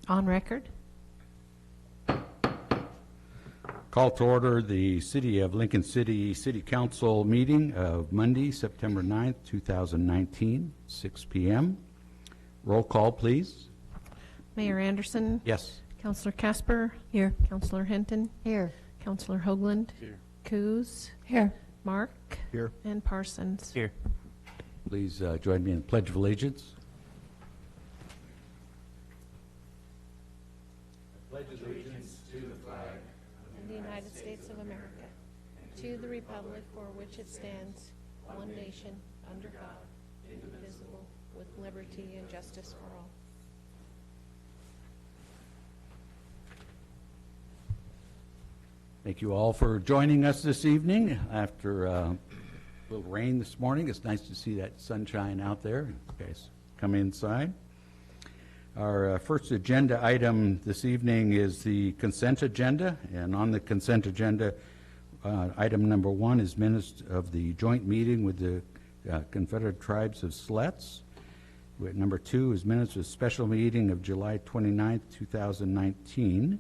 On record. Call to order the City of Lincoln City City Council meeting of Monday, September 9th, 2019, 6 p.m. Roll call, please. Mayor Anderson. Yes. Councillor Casper. Here. Councillor Hinton. Here. Councillor Hoagland. Here. Coos. Here. Mark. Here. And Parsons. Here. Please join me in the Pledge of Allegiance. In the United States of America, to the republic for which it stands, one nation, under God, indivisible, with liberty and justice for all. Thank you all for joining us this evening after a little rain this morning. It's nice to see that sunshine out there. You guys come inside. Our first agenda item this evening is the consent agenda, and on the consent agenda, item number 1 is minutes of the joint meeting with the Confederate Tribes of Siletz. Number 2 is minutes of special meeting of July 29th, 2019.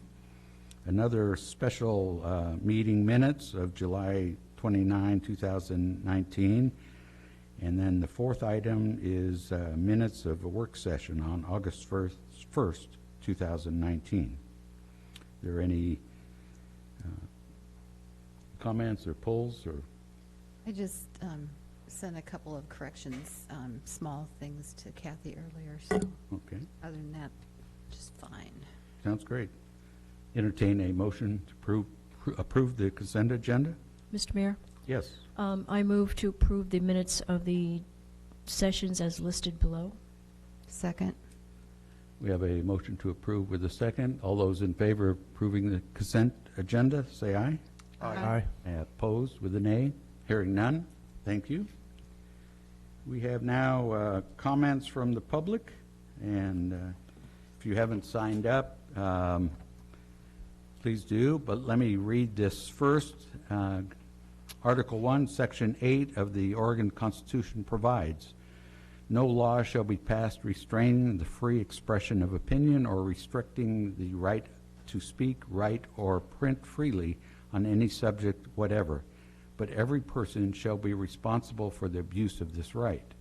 Another special meeting minutes of July 29, 2019. And then the 4th item is minutes of a work session on August 1st, 2019. Are there any comments or polls? Or I just sent a couple of corrections, small things to Kathy earlier, so okay, other than that, just fine. sounds great. Entertain a motion to approve the consent agenda? Mr. Mayor, Yes. I move to approve the minutes of the sessions as listed below. Second. We have a motion to approve with a second. All those in favor of approving the consent agenda, say aye. Aye. Opposed with a nay? Hearing none. Thank you. We have now comments from the public, and if you haven't signed up, please do, but let me read this first. Article 1, Section 8 of the Oregon Constitution provides, no law shall be passed restraining the free expression of opinion or restricting the right to speak, write, or print freely on any subject whatever, but every person shall be responsible for the abuse of this right.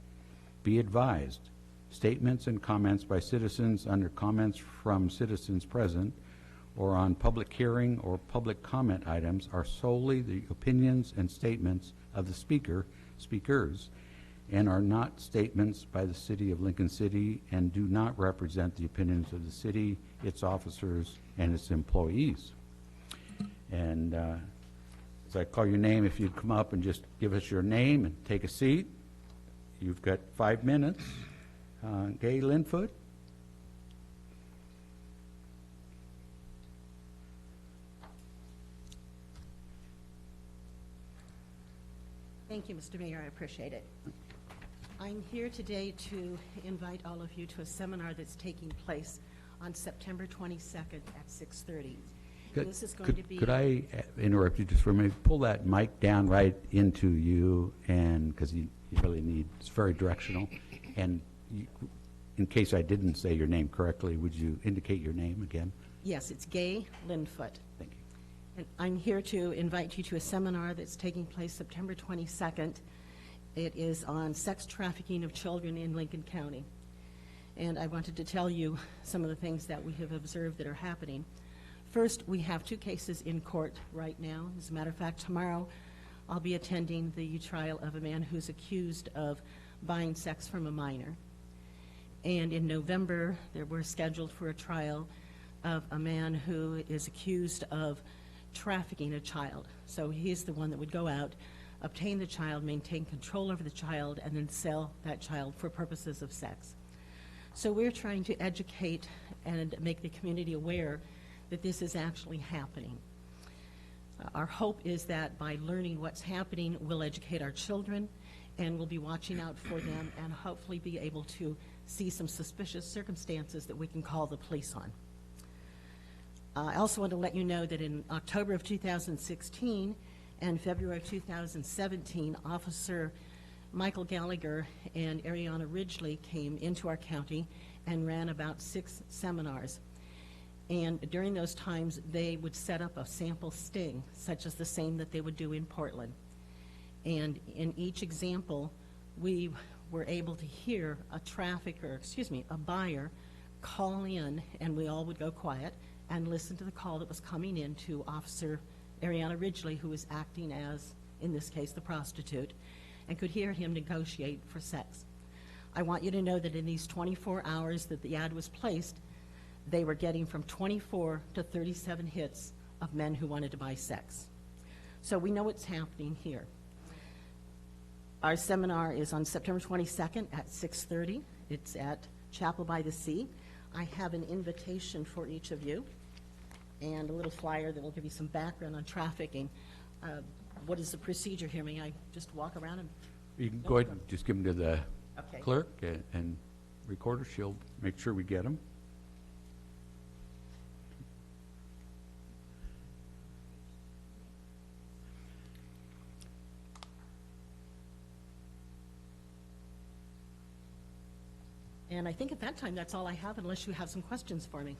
Be advised, statements and comments by citizens under comments from citizens present or on public hearing or public comment items are solely the opinions and statements of the speakers, and are not statements by the City of Lincoln City and do not represent the opinions of the city, its officers, and its employees. And as I call your name, if you'd come up and just give us your name and take a seat. You've got 5 minutes. Gay Linfoot. Thank you, Mr. Mayor. I appreciate it. I'm here today to invite all of you to a seminar that's taking place on September 22nd at 6:30. This is going to be... Could I interrupt you just for a minute? Pull that mic down right into you, and because you really need, it's very directional. And you, in case I didn't say your name correctly, would you indicate your name again? Yes, it's Gay Linfoot. Thank you. And I'm here to invite you to a seminar that's taking place September 22nd. It is on sex trafficking of children in Lincoln County. And I wanted to tell you some of the things that we have observed that are happening. First, we have 2 cases in court right now. As a matter of fact, tomorrow I'll be attending the trial of a man who's accused of buying sex from a minor. And in November, we're scheduled for a trial of a man who is accused of trafficking a child. So he's the one that would go out, obtain the child, maintain control over the child, and then sell that child for purposes of sex. So we're trying to educate and make the community aware that this is actually happening. Our hope is that by learning what's happening, we'll educate our children, and we'll be watching out for them and hopefully be able to see some suspicious circumstances that we can call the police on. I also want to let you know that in October of 2016 and February of 2017, Officer Michael Gallagher and Ariana Ridgely came into our county and ran about 6 seminars. And during those times, they would set up a sample sting, such as the same that they would do in Portland. And in each example, we were able to hear a buyer call in, and we all would go quiet and listen to the call that was coming in to Officer Ariana Ridgely, who was acting as, in this case, the prostitute, and could hear him negotiate for sex. I want you to know that in these 24 hours that the ad was placed, they were getting from 24 to 37 hits of men who wanted to buy sex. So we know what's happening here. Our seminar is on September 22nd at 6:30. It's at Chapel by the Sea. I have an invitation for each of you and a little flyer that will give you some background on trafficking. What is the procedure here? May I just walk around and? You can go ahead and just give them to the Okay. clerk and recorder. She'll make sure we get them. And I think at that time, that's all I have, unless you have some questions for me.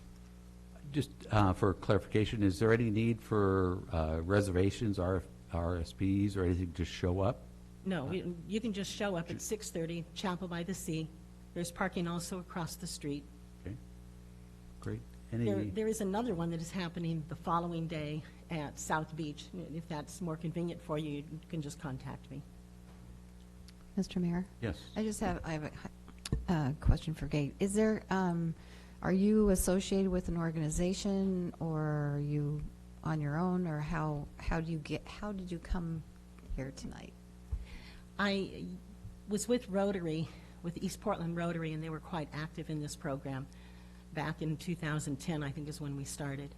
Just for clarification, is there any need for reservations, RSPs, or anything to show up? No, you can just show up at 6:30, Chapel by the Sea. There's parking also across the street. Okay, great. There is another one that is happening the following day at South Beach. If that's more convenient for you, you can just contact me. Mr. Mayor? Yes. I have a question for Kate. Is there, are you associated with an organization, or are you on your own, or how did you come here tonight? I was with Rotary, with East Portland Rotary, and they were quite active in this program. Back in 2010, I think is when we started.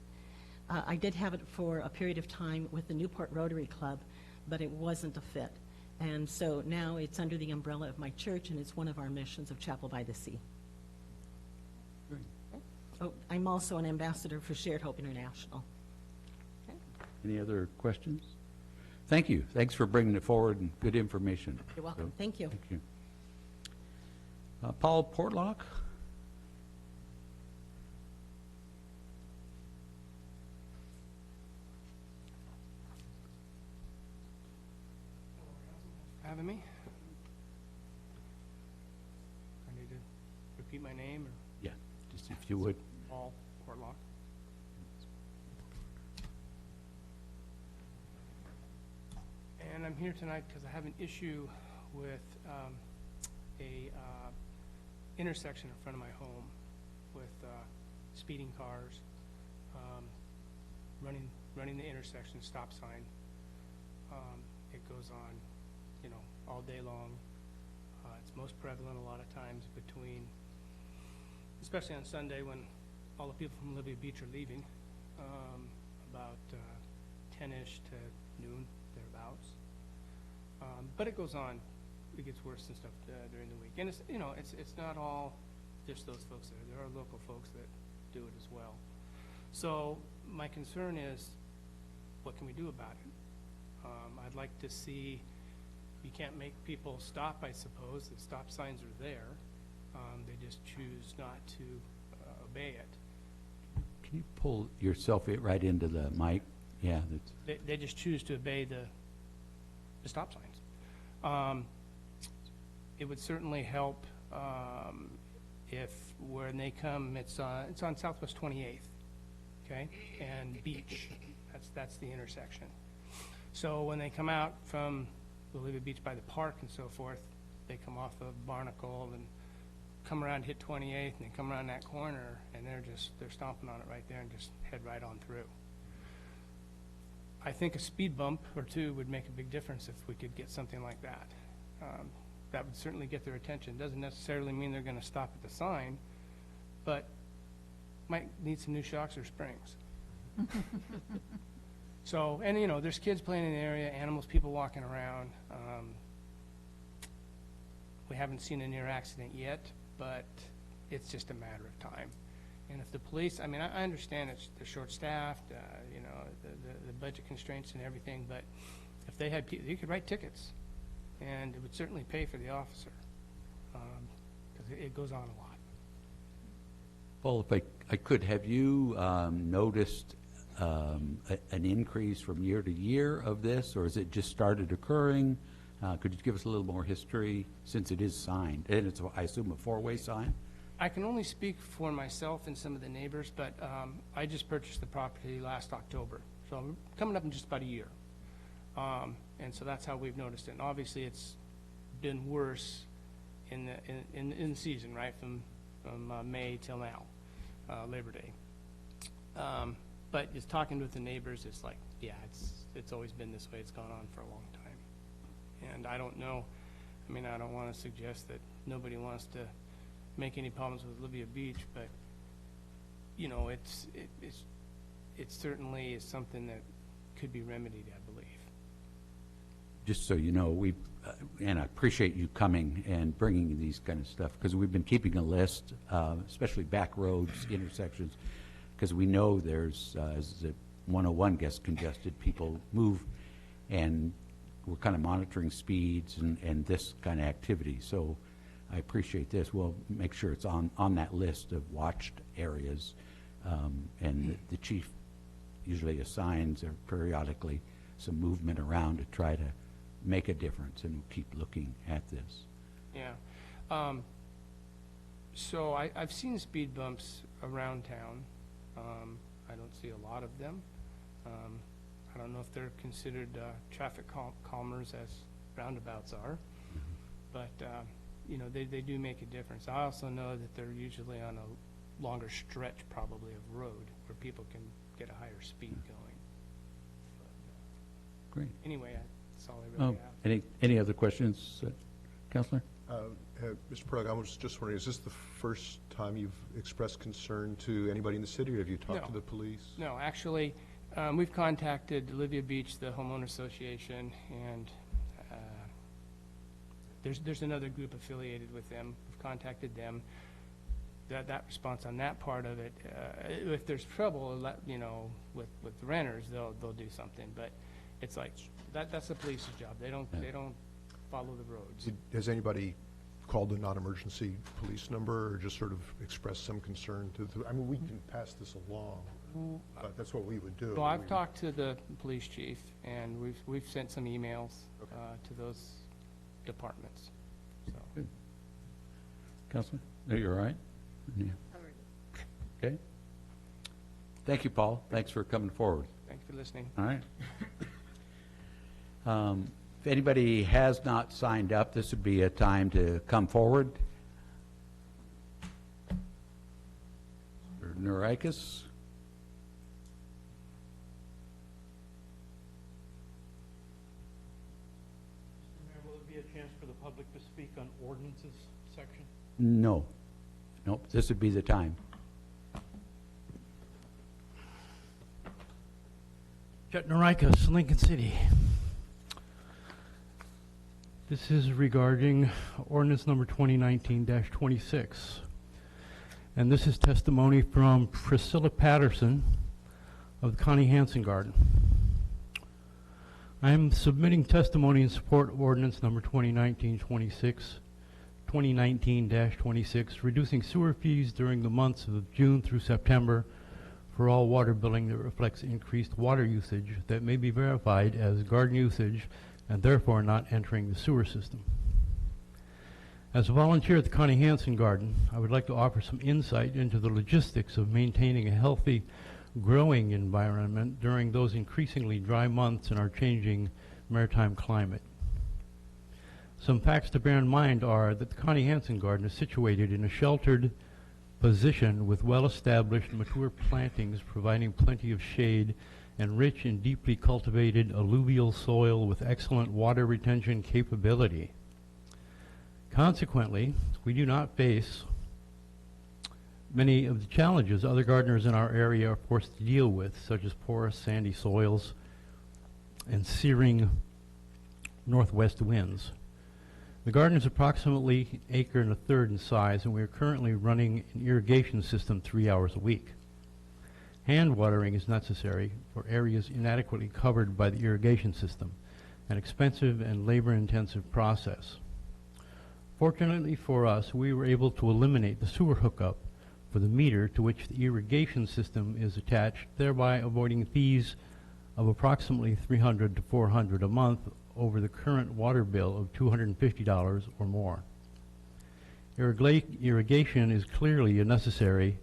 I did have it for a period of time with the Newport Rotary Club, but it wasn't a fit. And so now it's under the umbrella of my church, and it's one of our missions of Chapel by the Sea. Great. Oh, I'm also an ambassador for Shared Hope International. Any other questions? Thank you. Thanks for bringing it forward and good information. You're welcome. So, Thank you. Thank you. Paul Portlock? Having me? I need to repeat my name, or Yeah, just if you would. Paul Portlock. And I'm here tonight because I have an issue with a intersection in front of my home with speeding cars, running the intersection stop sign. It goes on, you know, all day long. It's most prevalent a lot of times between, especially on Sunday when all the people from Olivia Beach are leaving, about 10-ish to noon, thereabouts. But it goes on. It gets worse and stuff during the week. And it's, you know, it's not all just those folks there. There are local folks that do it as well. So my concern is, what can we do about it? I'd like to see, you can't make people stop, I suppose. The stop signs are there. They just choose not to obey it. Can you pull yourself right into the mic? Yeah, that's, They just choose to obey the stop signs. It would certainly help if when they come, it's on Southwest 28th, okay, and Beach. That's the intersection. So when they come out from Olivia Beach by the park and so forth, they come off of Barnacle and come around, hit 28th, and they come around that corner, and they're stomping on it right there and just head right on through. I think a speed bump or two would make a big difference if we could get something like that. That would certainly get their attention. Doesn't necessarily mean they're going to stop at the sign, but might need some new shocks or springs. So, and you know, there's kids playing in the area, animals, people walking around. We haven't seen a near accident yet, but it's just a matter of time. And if the police, I mean, I understand they're short-staffed, you know, the budget constraints and everything, but if they had, you could write tickets, and it would certainly pay for the officer, because it goes on a lot. Paul, if I could, have you noticed an increase from year to year of this, or has it just started occurring? Could you give us a little more history, since it is signed? And it's, I assume, a four-way sign? I can only speak for myself and some of the neighbors, but I just purchased the property last October, so I'm coming up in just about a year. And so that's how we've noticed it. And obviously, it's been worse in the season, right, from May till now, Labor Day. But just talking with the neighbors, it's like, yeah, it's always been this way. It's gone on for a long time. And I don't know, I mean, I don't want to suggest that nobody wants to make any problems with Olivia Beach, but, you know, it certainly is something that could be remedied, I believe. Just so you know, and I appreciate you coming and bringing these kind of stuff, because we've been keeping a list, especially back roads, intersections, because we know there's, as the 101 gets congested, people move, and we're kind of monitoring speeds and this kind of activity. So I appreciate this. We'll make sure it's on that list of watched areas, and the chief usually assigns or periodically some movement around to try to make a difference, and we'll keep looking at this. Yeah. So I've seen speed bumps around town. I don't see a lot of them. I don't know if they're considered traffic calmers as roundabouts are, but you know, they do make a difference. I also know that they're usually on a longer stretch probably of road where people can get a higher speed going. But, Great. anyway, that's all I really have. Any other questions, Councilor? Mr. Prug, I was just wondering, is this the first time you've expressed concern to anybody in the city, or have you talked to the police? No, actually, we've contacted Olivia Beach, the homeowner association, and there's another group affiliated with them. We've contacted them. That response on that part of it, if there's trouble, you know, with the renters, they'll do something. But it's like that's the police's job. They don't follow the roads. Has anybody called the non-emergency police number, or just sort of expressed some concern to I mean, we can pass this along, but that's what we would do. Well, I've talked to the police chief, and we've sent some emails to those departments. So. Good. Councilor, are you all right? Yeah. Okay. Thank you, Paul. Thanks for coming forward. Thanks for listening. All right. If anybody has not signed up, this would be a time to come forward. Neurikis. Mayor, will there be a chance for the public to speak on ordinances section? No. Nope, this would be the time. Chet Neurikis, Lincoln City. This is regarding ordinance number 2019-26. And this is testimony from Priscilla Patterson of the Connie Hansen Garden. I am submitting testimony in support of ordinance number 2019-26, reducing sewer fees during the months of June through September for all water billing that reflects increased water usage that may be verified as garden usage and therefore not entering the sewer system. As a volunteer at the Connie Hansen Garden, I would like to offer some insight into the logistics of maintaining a healthy growing environment during those increasingly dry months in our changing maritime climate. Some facts to bear in mind are that the Connie Hansen Garden is situated in a sheltered position with well-established mature plantings providing plenty of shade and rich and deeply cultivated alluvial soil with excellent water retention capability. Consequently, we do not face many of the challenges other gardeners in our area are forced to deal with, such as porous sandy soils and searing northwest winds. The garden is approximately an acre and a third in size, and we are currently running an irrigation system 3 hours a week. Hand watering is necessary for areas inadequately covered by the irrigation system, an expensive and labor-intensive process. Fortunately for us, we were able to eliminate the sewer hookup for the meter to which the irrigation system is attached, thereby avoiding fees of approximately $300 to $400 a month over the current water bill of $250 or more. Irrigation is clearly a necessity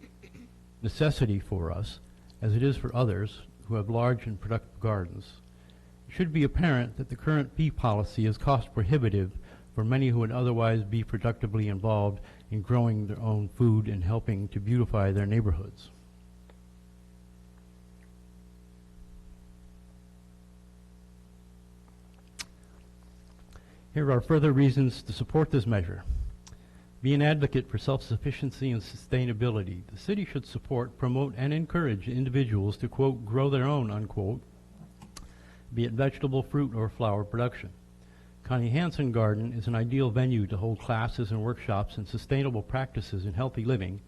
for us, as it is for others who have large and productive gardens. It should be apparent that the current fee policy is cost prohibitive for many who would otherwise be productively involved in growing their own food and helping to beautify their neighborhoods. Here are further reasons to support this measure. Be an advocate for self-sufficiency and sustainability. The city should support, promote, and encourage individuals to, quote, grow their own, unquote, be it vegetable, fruit, or flower production. Connie Hansen Garden is an ideal venue to hold classes and workshops in sustainable practices in healthy living,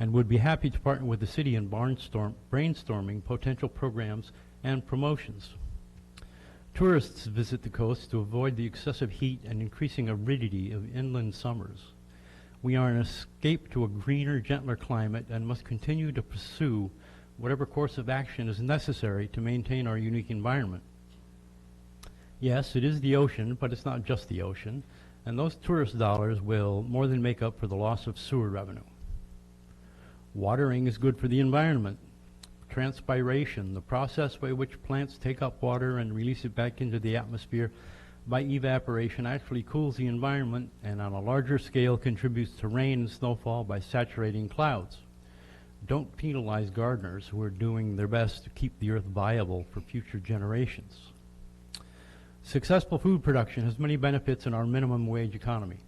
and would be happy to partner with the city in brainstorming potential programs and promotions. Tourists visit the coast to avoid the excessive heat and increasing aridity of inland summers. We are an escape to a greener, gentler climate and must continue to pursue whatever course of action is necessary to maintain our unique environment. Yes, it is the ocean, but it's not just the ocean, and those tourist dollars will more than make up for the loss of sewer revenue. Watering is good for the environment. Transpiration, the process by which plants take up water and release it back into the atmosphere by evaporation, actually cools the environment and on a larger scale contributes to rain and snowfall by saturating clouds. Don't penalize gardeners who are doing their best to keep the earth viable for future generations. Successful food production has many benefits in our minimum wage economy.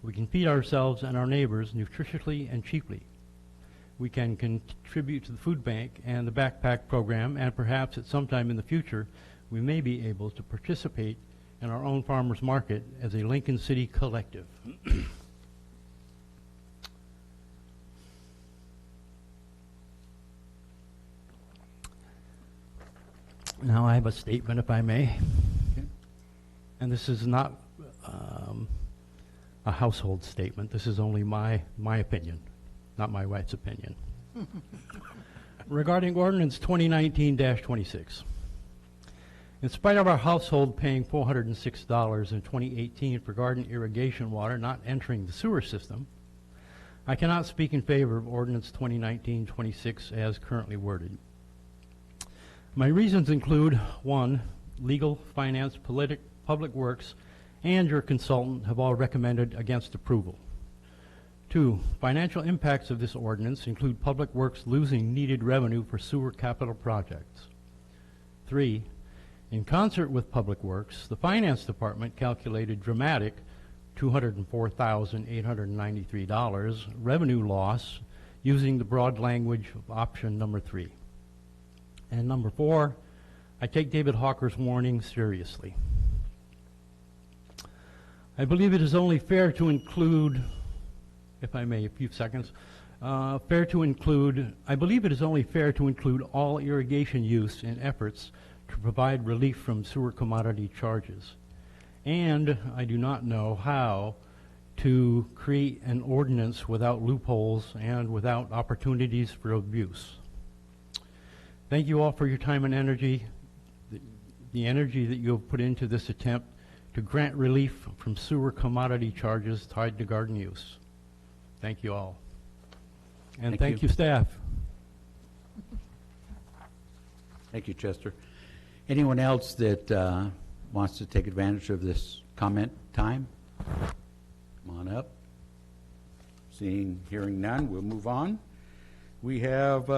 We can feed ourselves and our neighbors nutritiously and cheaply. We can contribute to the food bank and the backpack program, and perhaps at some time in the future, we may be able to participate in our own farmers market as a Lincoln City collective. Now I have a statement, if I may. Okay. And this is not a household statement. This is only my opinion, not my wife's opinion. Regarding Ordinance 2019-26. In spite of our household paying $406 in 2018 for garden irrigation water not entering the sewer system, I cannot speak in favor of Ordinance 2019-26 as currently worded. My reasons include: 1, legal, finance, public works, and your consultant have all recommended against approval. 2, financial impacts of this ordinance include public works losing needed revenue for sewer capital projects. 3, in concert with Public Works, the Finance Department calculated dramatic $204,893 revenue loss using the broad language of option number 3. And number 4, I take David Hawker's warning seriously. I believe it is only fair to include, if I may, a few seconds, I believe it is only fair to include all irrigation use in efforts to provide relief from sewer commodity charges. And I do not know how to create an ordinance without loopholes and without opportunities for abuse. Thank you all for your time and energy, the energy that you have put into this attempt to grant relief from sewer commodity charges tied to garden use. Thank you all. And thank you, staff. Thank you, Chester. Anyone else that wants to take advantage of this comment time? Come on up. Hearing none, we'll move on. We have,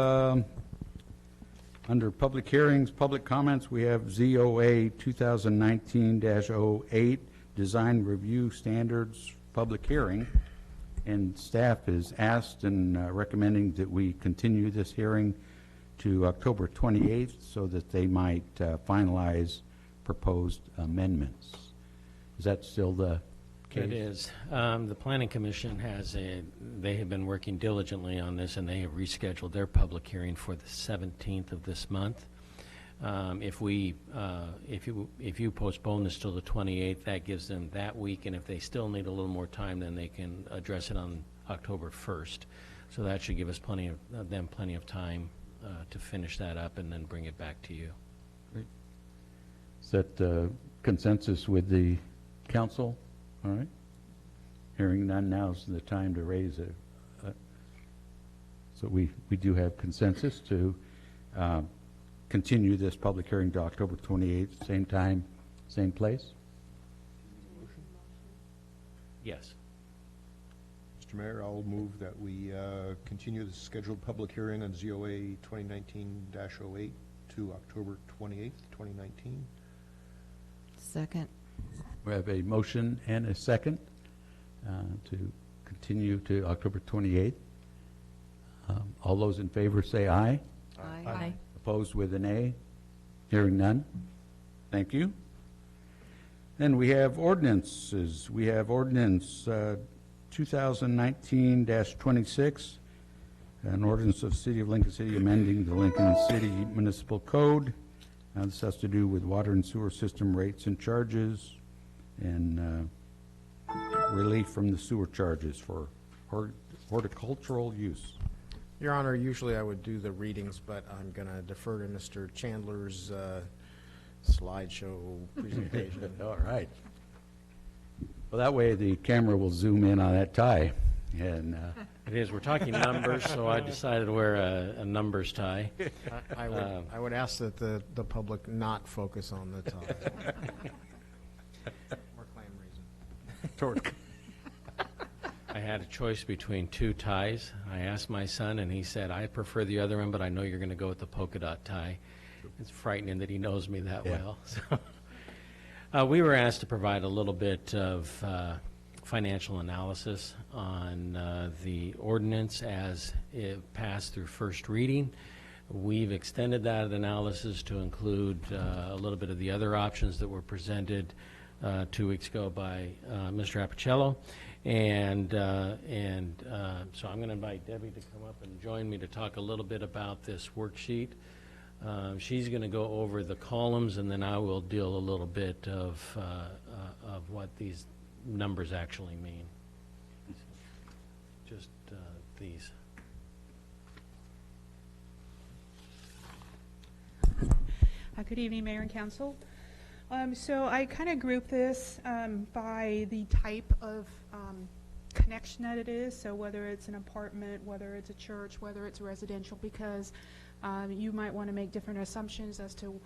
under public hearings, public comments, we have ZOA 2019-08, Design Review Standards, public hearing. And staff is asked and recommending that we continue this hearing to October 28th so that they might finalize proposed amendments. Is that still the case? It is. The Planning Commission they have been working diligently on this, and they have rescheduled their public hearing for the 17th of this month. If you postpone this till the 28th, that gives them that week, and if they still need a little more time, then they can address it on October 1st. So that should give us plenty of time to finish that up and then bring it back to you. Is that consensus with the council? All right. Hearing none, now's the time to raise it. So we do have consensus to continue this public hearing to October 28th, same time, same place? Yes. Mr. Mayor, I'll move that we continue the scheduled public hearing on ZOA 2019-08 to October 28th, 2019. Second. We have a motion and a second to continue to October 28th. All those in favor say aye. Aye. Opposed with an A. Hearing none. Thank you. Then we have ordinances. We have ordinance 2019-26, an ordinance of City of Lincoln City amending the Lincoln City Municipal Code. This has to do with water and sewer system rates and charges and relief from the sewer charges for horticultural use. Your Honor, usually I would do the readings, but I'm going to defer to Mr. Chandler's slideshow presentation. All right. Well, that way the camera will zoom in on that tie. And It is. We're talking numbers, so I decided to wear a numbers tie. I would ask that the public not focus on the tie. More claim reason. I had a choice between two ties. I asked my son, and he said, I prefer the other one, but I know you're going to go with the polka dot tie. It's frightening that he knows me that well. So, we were asked to provide a little bit of financial analysis on the ordinance as it passed through first reading. We've extended that analysis to include a little bit of the other options that were presented 2 weeks ago by Mr. Appicello. And so I'm going to invite Debbie to come up and join me to talk a little bit about this worksheet. She's going to go over the columns, and then I will deal a little bit of what these numbers actually mean. Just these. Good evening, Mayor and Council. So I kind of group this by the type of connection that it is, so whether it's an apartment, whether it's a church, whether it's residential, because you might want to make different assumptions as to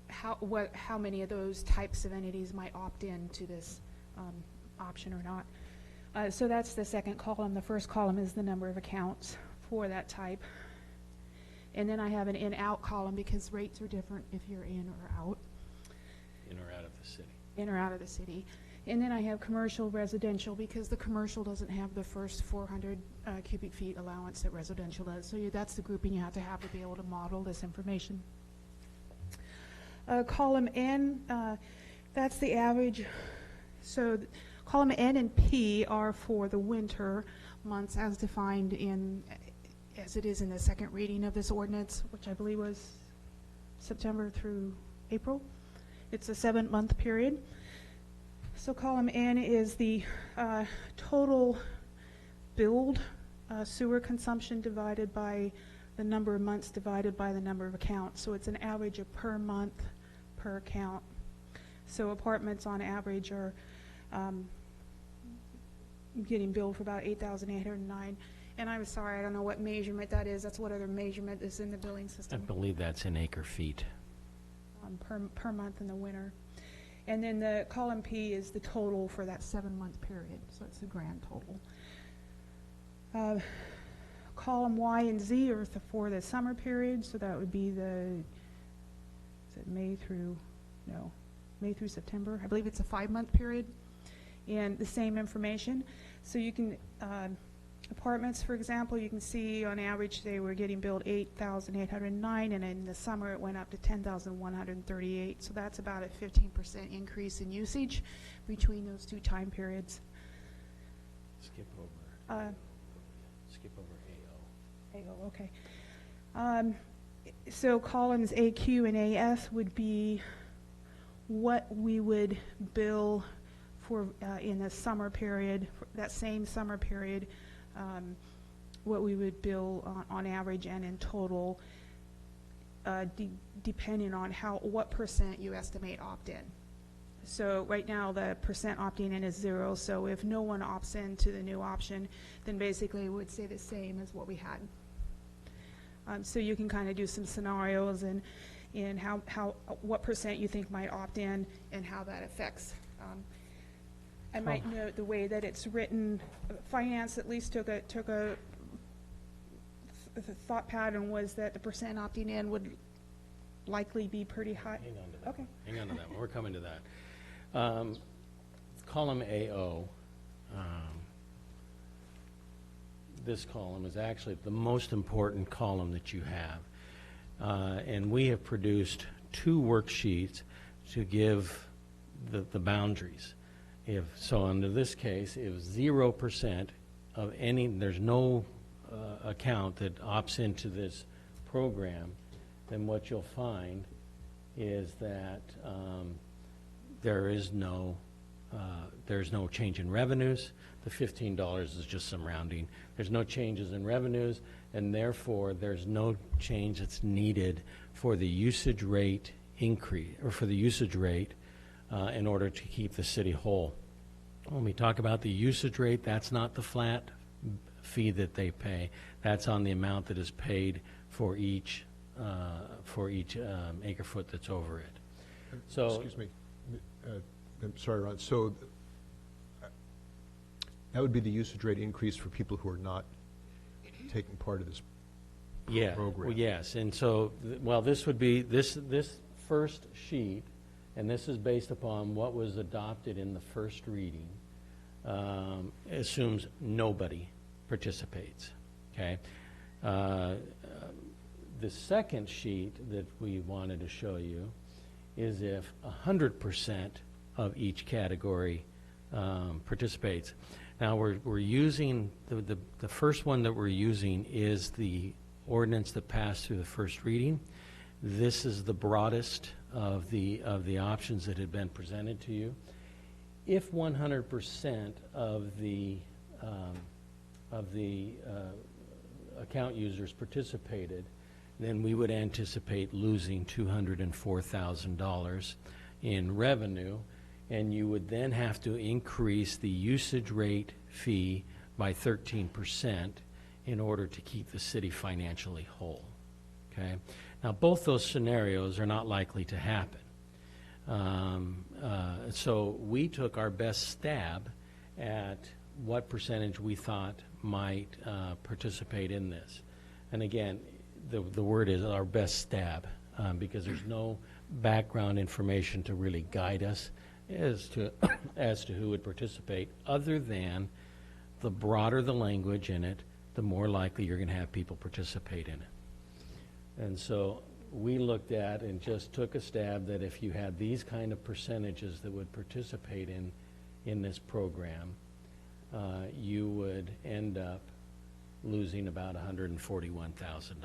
how many of those types of entities might opt in to this option or not. So that's the second column. The first column is the number of accounts for that type. And then I have an in-out column because rates are different if you're in or out. In or out of the city. In or out of the city. And then I have commercial residential because the commercial doesn't have the first 400 cubic feet allowance that residential does. So that's the grouping you have to be able to model this information. Column N, that's the average. So column N and P are for the winter months as defined as it is in the second reading of this ordinance, which I believe was September through April. It's a 7-month period. So column N is the total billed sewer consumption divided by the number of months divided by the number of accounts. So it's an average of per month per account. So apartments on average are getting billed for about $8,809. And I'm sorry, I don't know what measurement that is. That's what other measurement is in the billing I system. believe that's in acre feet. Per month in the winter. And then the column P is the total for that 7-month period. So it's the grand total. Column Y and Z are for the summer period. So that would be May through September. I believe it's a 5-month period. And the same information. So you can, apartments, for example, you can see on average they were getting billed $8,809, and in the summer it went up to $10,138. So that's about a 15% increase in usage between those two time periods. Skip over AO. AO, okay. So columns AQ and AS would be what we would bill for in the summer period, that same summer period, what we would bill on average and in total, depending on what percent you estimate opt-in. So right now, the percent opting in is 0, so if no one opts in to the new option, then basically it would stay the same as what we had. So you can kind of do some scenarios and what percent you think might opt in and how that affects. I might note the way that it's written, finance at least took a the thought pattern was that the percent opting in would likely be pretty high. Hang on to that. Okay. Hang on to that one. We're coming to that. Column AO, this column is actually the most important column that you have. And we have produced 2 worksheets to give the boundaries. So under this case, if 0% of any, there's no account that opts into this program, then what you'll find is that there's no change in revenues. The $15 is just some rounding. There's no changes in revenues, and therefore there's no change that's needed for the usage rate increase, or for the usage rate in order to keep the city whole. When we talk about the usage rate, that's not the flat fee that they pay. That's on the amount that is paid for each acre foot that's over it. So, excuse me, I'm sorry, Ron. So that would be the usage rate increase for people who are not taking part of this yeah, program. well, yes, and so well, this would be this first sheet, and this is based upon what was adopted in the first reading. Assumes nobody participates. Okay. The second sheet that we wanted to show you is if 100% of each category participates. Now we're using the first one that we're using is the ordinance that passed through the first reading. This is the broadest of the options that had been presented to you. If 100% of the account users participated, then we would anticipate losing $204,000 in revenue, and you would then have to increase the usage rate fee by 13% in order to keep the city financially whole. Okay? Now, both those scenarios are not likely to happen. So we took our best stab at what percentage we thought might participate in this. And again, the word is our best stab, because there's no background information to really guide us as to who would participate, other than the broader the language in it, the more likely you're going to have people participate in it. And so we looked at and just took a stab that if you had these kind of percentages that would participate in this program, you would end up losing about $141,000.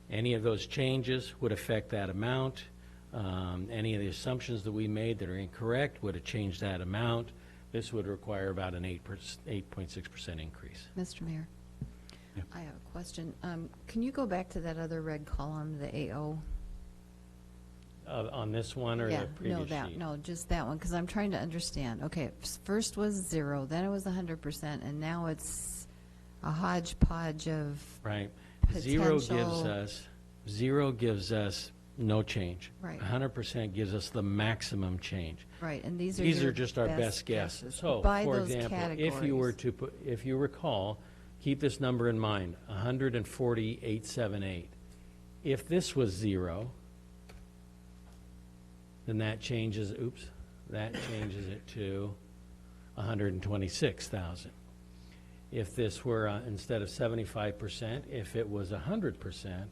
Any of those changes would affect that amount. Any of the assumptions that we made that are incorrect would have changed that amount. This would require about an 8.6% increase. Mr. Mayor? Yeah. I have a question. Can you go back to that other red column, the AO? On this one or Yeah, the previous sheet? no, just that one, because I'm trying to understand. Okay, first was 0, then it was 100%, and now it's a hodgepodge of Right. potential. Zero gives us no change. Right. 100% gives us the maximum change. Right, and these are These your are just our best guesses. So, by for those example, categories. if you recall, keep this number in mind, 140,878. If this was 0, then that changes it to 126,000. If this were, instead of 75%, if it was 100%,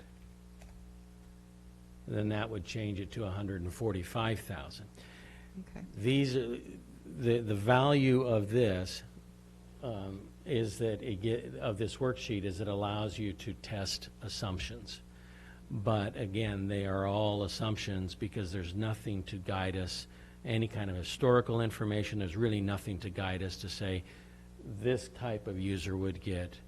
then that would change it to 145,000. Okay. These, the value of this is that of this worksheet is it allows you to test assumptions. But again, they are all assumptions because there's nothing to guide us, any kind of historical information. There's really nothing to guide us to say this type of user would get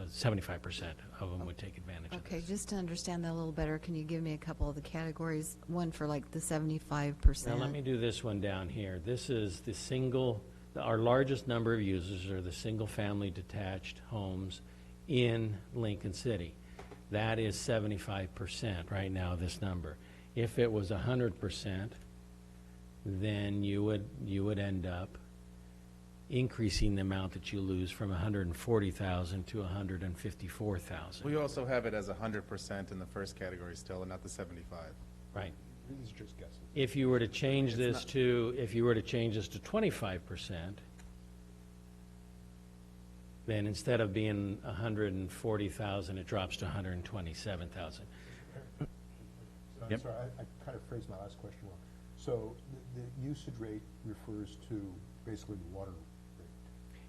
75% of them would take advantage of Okay, this. just to understand that a little better, can you give me a couple of the categories? One for like the 75%? Now, let me do this one down here. This is the single, our largest number of users are the single-family detached homes in Lincoln City. That is 75% right now, this number. If it was 100%, then you would end up increasing the amount that you lose from 140,000 to 154,000. We also have it as 100% in the first category still, and not the 75. Right. These are just guesses. If you were to change It's this not- to, if you were to change this to 25%, then instead of being 140,000, it drops to 127,000. I'm Yep. sorry, I kind of phrased my last question wrong. So the usage rate refers to basically the water rate.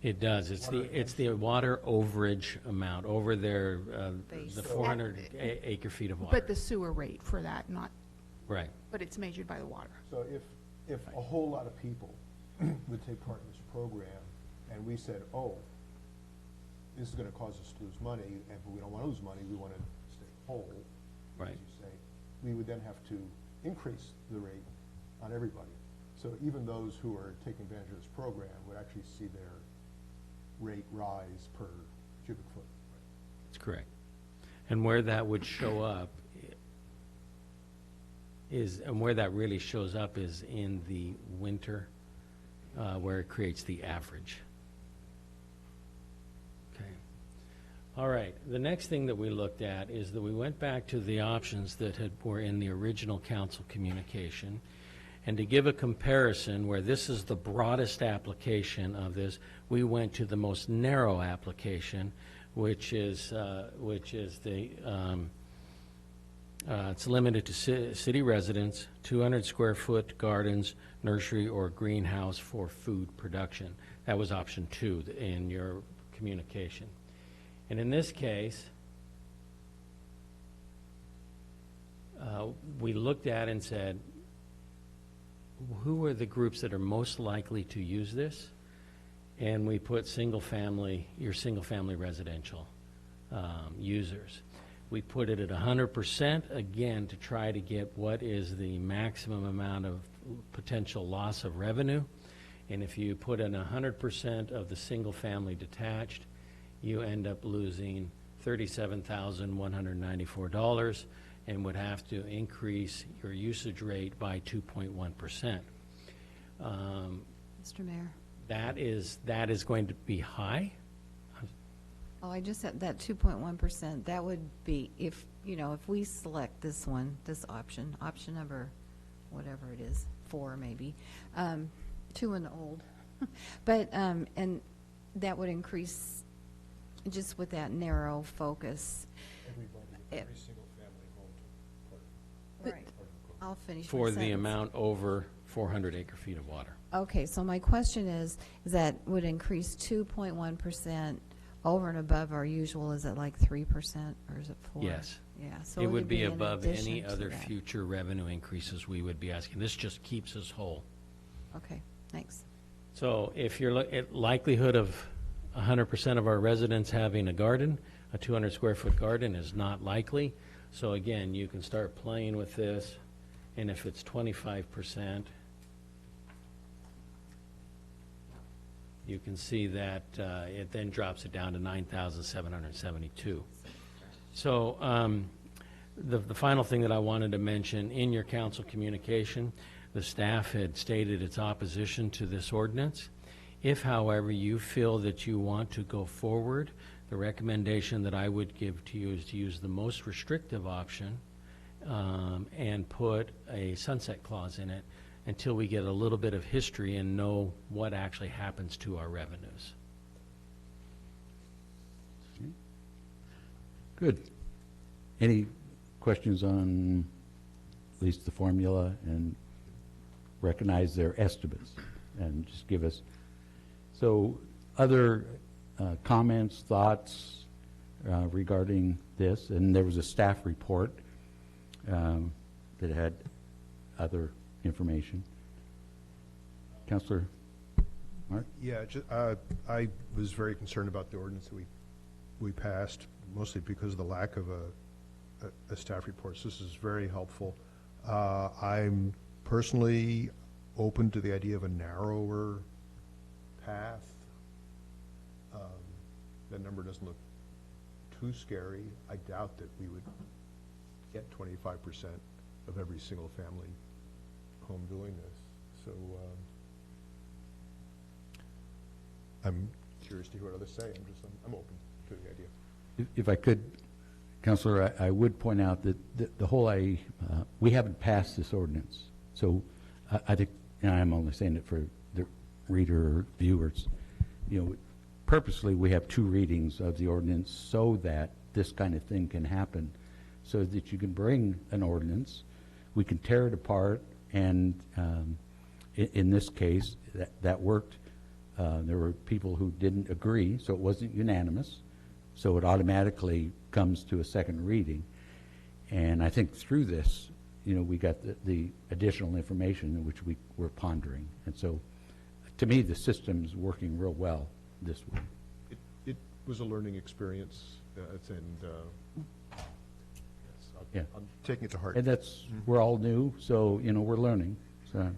It does. It's the water overage amount over their, Base. the 400 acre feet of water. But the sewer rate for that, not, Right. but it's measured by the water. So if a whole lot of people would take part in this program, and we said, oh, this is gonna cause us to lose money, and we don't wanna lose money, we wanna stay whole, Right. as you say, we would then have to increase the rate on everybody. So even those who are taking advantage of this program would actually see their rate rise per cubic foot. That's correct. And where that would show up is, and where that really shows up is in the winter, where it creates the average. Okay. All right. The next thing that we looked at is that we went back to the options that were in the original council communication. And to give a comparison, where this is the broadest application of this, we went to the most narrow application, which is the, it's limited to city residents, 200 square foot gardens, nursery, or greenhouse for food production. That was option 2 in your communication. And in this case, we looked at and said, who are the groups that are most likely to use this? And we put your single-family residential users. We put it at 100%, again, to try to get what is the maximum amount of potential loss of revenue. And if you put in 100% of the single-family detached, you end up losing $37,194 and would have to increase your usage rate by 2.1%. Mr. Mayor? That is going to be high. Oh, I just said that 2.1%, that would be if, if we select this one, this option number, whatever it is, 4 maybe, 2 and old. But, and that would increase just with that narrow focus. Every single family home to Right. I'll finish my For the sentence. amount over 400 acre feet of water. Okay, so my question is that would increase 2.1% over and above our usual, is it like 3% or is it 4? Yes. Yeah, so It would be in above addition any to other that. future revenue increases we would be asking. This just keeps us whole. Okay, thanks. So if you're at likelihood of 100% of our residents having a garden, a 200 square foot garden is not likely. So again, you can start playing with this, and if it's 25%, you can see that it then drops it down to 9,772. So the final thing that I wanted to mention, in your council communication, the staff had stated its opposition to this ordinance. If, however, you feel that you want to go forward, the recommendation that I would give to you is to use the most restrictive option and put a sunset clause in it until we get a little bit of history and know what actually happens to our revenues. Good. Any questions on at least the formula, and recognize their estimates and just give us, so other comments, thoughts regarding this? And there was a staff report that had other information. Councilor Mark? Yeah, I was very concerned about the ordinance that we passed, mostly because of the lack of a staff report. So this is very helpful. I'm personally open to the idea of a narrower path. That number doesn't look too scary. I doubt that we would get 25% of every single family home doing this. So I'm curious to hear what others say. I'm open to the idea. If I could, Counselor, I would point out that the whole, we haven't passed this ordinance. So I think, and I'm only saying it for the reader or viewers, purposely we have 2 readings of the ordinance so that this kind of thing can happen, so that you can bring an ordinance, we can tear it apart, and in this case, that worked. There were people who didn't agree, so it wasn't unanimous. So it automatically comes to a second reading. And I think through this, we got the additional information in which we were pondering. And so, to me, the system's working real well this way. It was a learning experience, Yeah. I'm taking it to heart. And that's, we're all new, so, we're learning. So,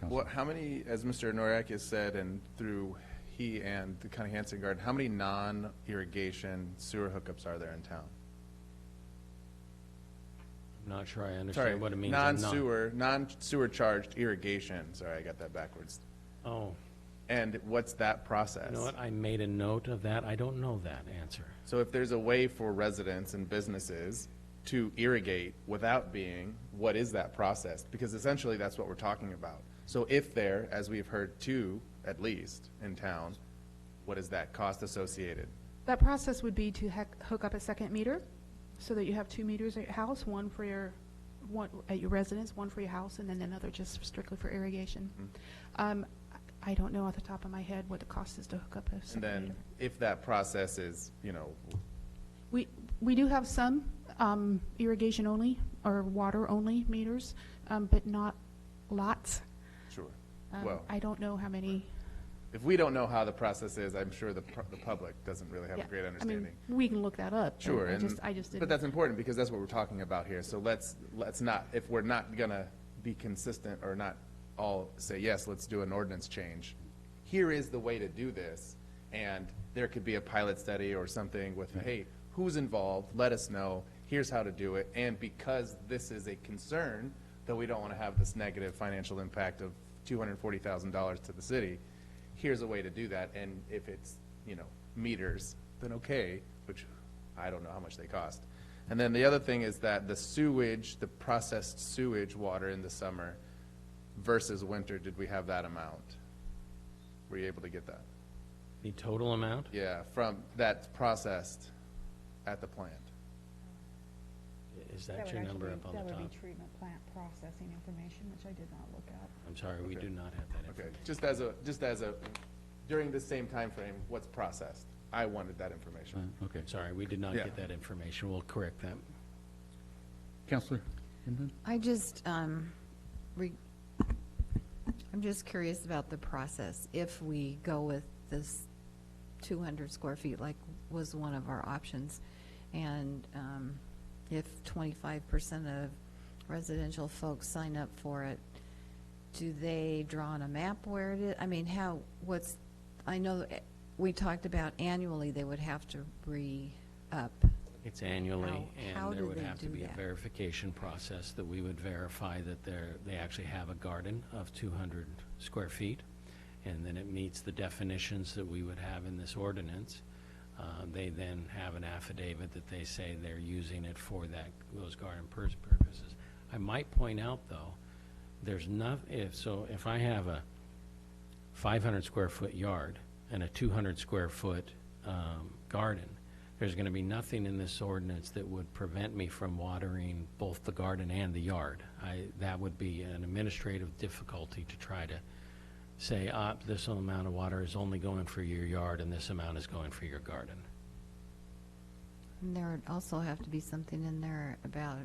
Well, how many, as Mr. Noriak has said, and through he and the County Hanson Garden, how many non-irrigation sewer hookups are there in town? I'm not sure I understand what it means. Non-sewer charged irrigation. Sorry, I got that backwards. Oh. And what's that process? You know what? I made a note of that. I don't know that answer. So if there's a way for residents and businesses to irrigate without being, what is that process? Because essentially that's what we're talking about. So if there, as we've heard 2 at least in town, what is that cost associated? That process would be to hook up a second meter, so that you have 2 meters at your house, one at your residence, one for your house, and then another just strictly for irrigation. I don't know off the top of my head what the cost is to hook up a second meter. And then if that process is, We do have some irrigation only or water only meters, but not lots. sure. Well, I don't know how many. if we don't know how the process is, I'm sure the public doesn't really have a great understanding. I mean, we can look that up. but Sure, I just didn't. but that's important because that's what we're talking about here. So let's not, if we're not gonna be consistent or not all say, yes, let's do an ordinance change. Here is the way to do this, and there could be a pilot study or something with, hey, who's involved? Let us know. Here's how to do it. And because this is a concern, that we don't want to have this negative financial impact of $240,000 to the city, here's a way to do that. And if it's, meters, then okay, which I don't know how much they cost. And then the other thing is that the sewage, the processed sewage water in the summer versus winter, did we have that amount? Were you able to get that? The total amount? Yeah, from that's processed at the plant. Is that your number up on the top? That would be treatment plant processing information, which I did not look at. I'm sorry, we do not have that Okay, information. just as a, during the same time frame, what's processed? I wanted that information. Okay. Sorry, we did not Yeah. get that information. We'll correct that. Counselor Hinton? I just, I'm just curious about the process. If we go with this 200 square feet, like was one of our options, and if 25% of residential folks sign up for it, do they draw on a map where it is? I mean, I know we talked about annually they would have to re-up. It's annually, How and there do would they have to do be a that? verification process that we would verify that they actually have a garden of 200 square feet, and then it meets the definitions that we would have in this ordinance. They then have an affidavit that they say they're using it for those garden purposes. I might point out, though, there's if I have a 500 square foot yard and a 200 square foot garden, there's going to be nothing in this ordinance that would prevent me from watering both the garden and the yard. That would be an administrative difficulty to try to say, this amount of water is only going for your yard and this amount is going for your garden. And there would also have to be something in there about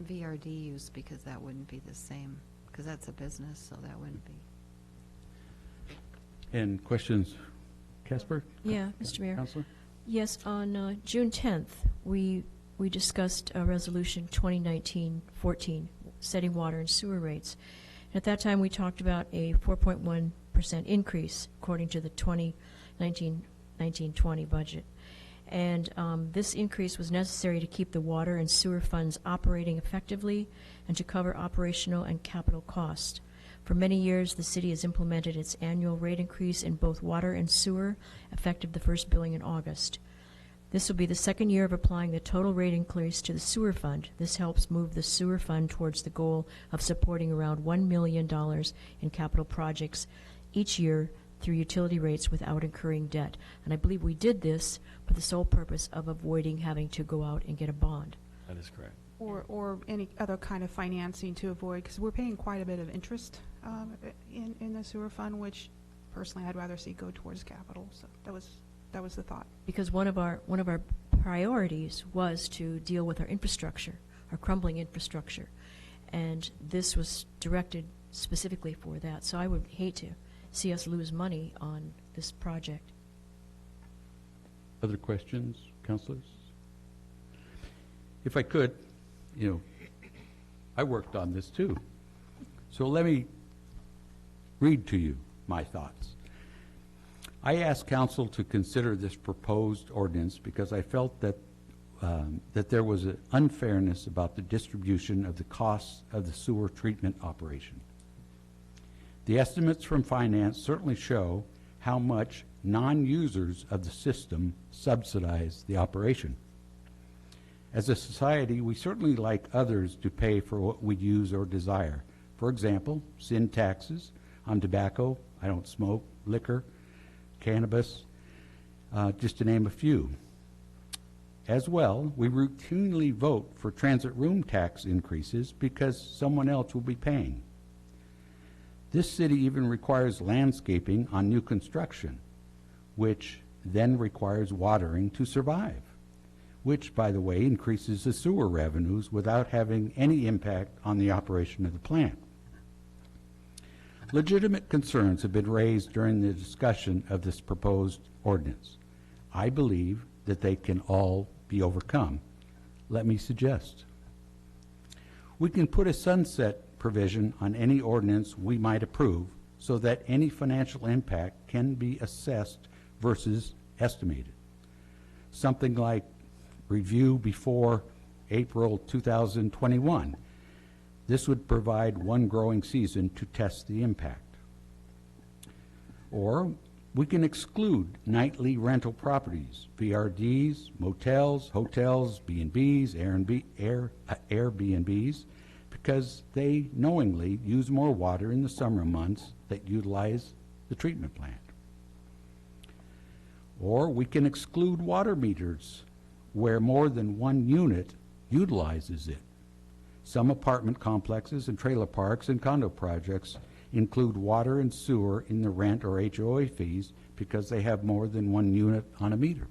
VRD use, because that wouldn't be the same, because that's a business, so that wouldn't be. And questions, Casper? Yeah, Mr. Mayor. Counselor? Yes, on June 10th, we discussed Resolution 2019-14, setting water and sewer rates. And at that time, we talked about a 4.1% increase according to the 2019-20 budget. And this increase was necessary to keep the water and sewer funds operating effectively and to cover operational and capital costs. For many years, the city has implemented its annual rate increase in both water and sewer, effective the first billing in August. This will be the second year of applying the total rate increase to the sewer fund. This helps move the sewer fund towards the goal of supporting around $1 million in capital projects each year through utility rates without incurring debt. And I believe we did this for the sole purpose of avoiding having to go out and get a bond. That is correct. Or any other kind of financing to avoid, because we're paying quite a bit of interest in the sewer fund, which personally I'd rather see go towards capital. So that was the thought. Because one of our priorities was to deal with our infrastructure, our crumbling infrastructure, and this was directed specifically for that. So I would hate to see us lose money on this project. Other questions, councilors? If I could, I worked on this too. So let me read to you my thoughts. I asked council to consider this proposed ordinance because I felt that that there was an unfairness about the distribution of the costs of the sewer treatment operation. The estimates from finance certainly show how much non-users of the system subsidize the operation. As a society, we certainly like others to pay for what we use or desire. For example, sin taxes on tobacco, I don't smoke, liquor, cannabis, just to name a few. As well, we routinely vote for transit room tax increases because someone else will be paying. This city even requires landscaping on new construction, which then requires watering to survive, which, by the way, increases the sewer revenues without having any impact on the operation of the plant. Legitimate concerns have been raised during the discussion of this proposed ordinance. I believe that they can all be overcome. Let me suggest. We can put a sunset provision on any ordinance we might approve so that any financial impact can be assessed versus estimated. Something like review before April 2021. This would provide one growing season to test the impact. Or we can exclude nightly rental properties, VRDs, motels, hotels, B&Bs, Airbnbs, because they knowingly use more water in the summer months that utilize the treatment plant. Or we can exclude water meters where more than one unit utilizes it. Some apartment complexes and trailer parks and condo projects include water and sewer in the rent or HOA fees because they have more than one unit on a meter.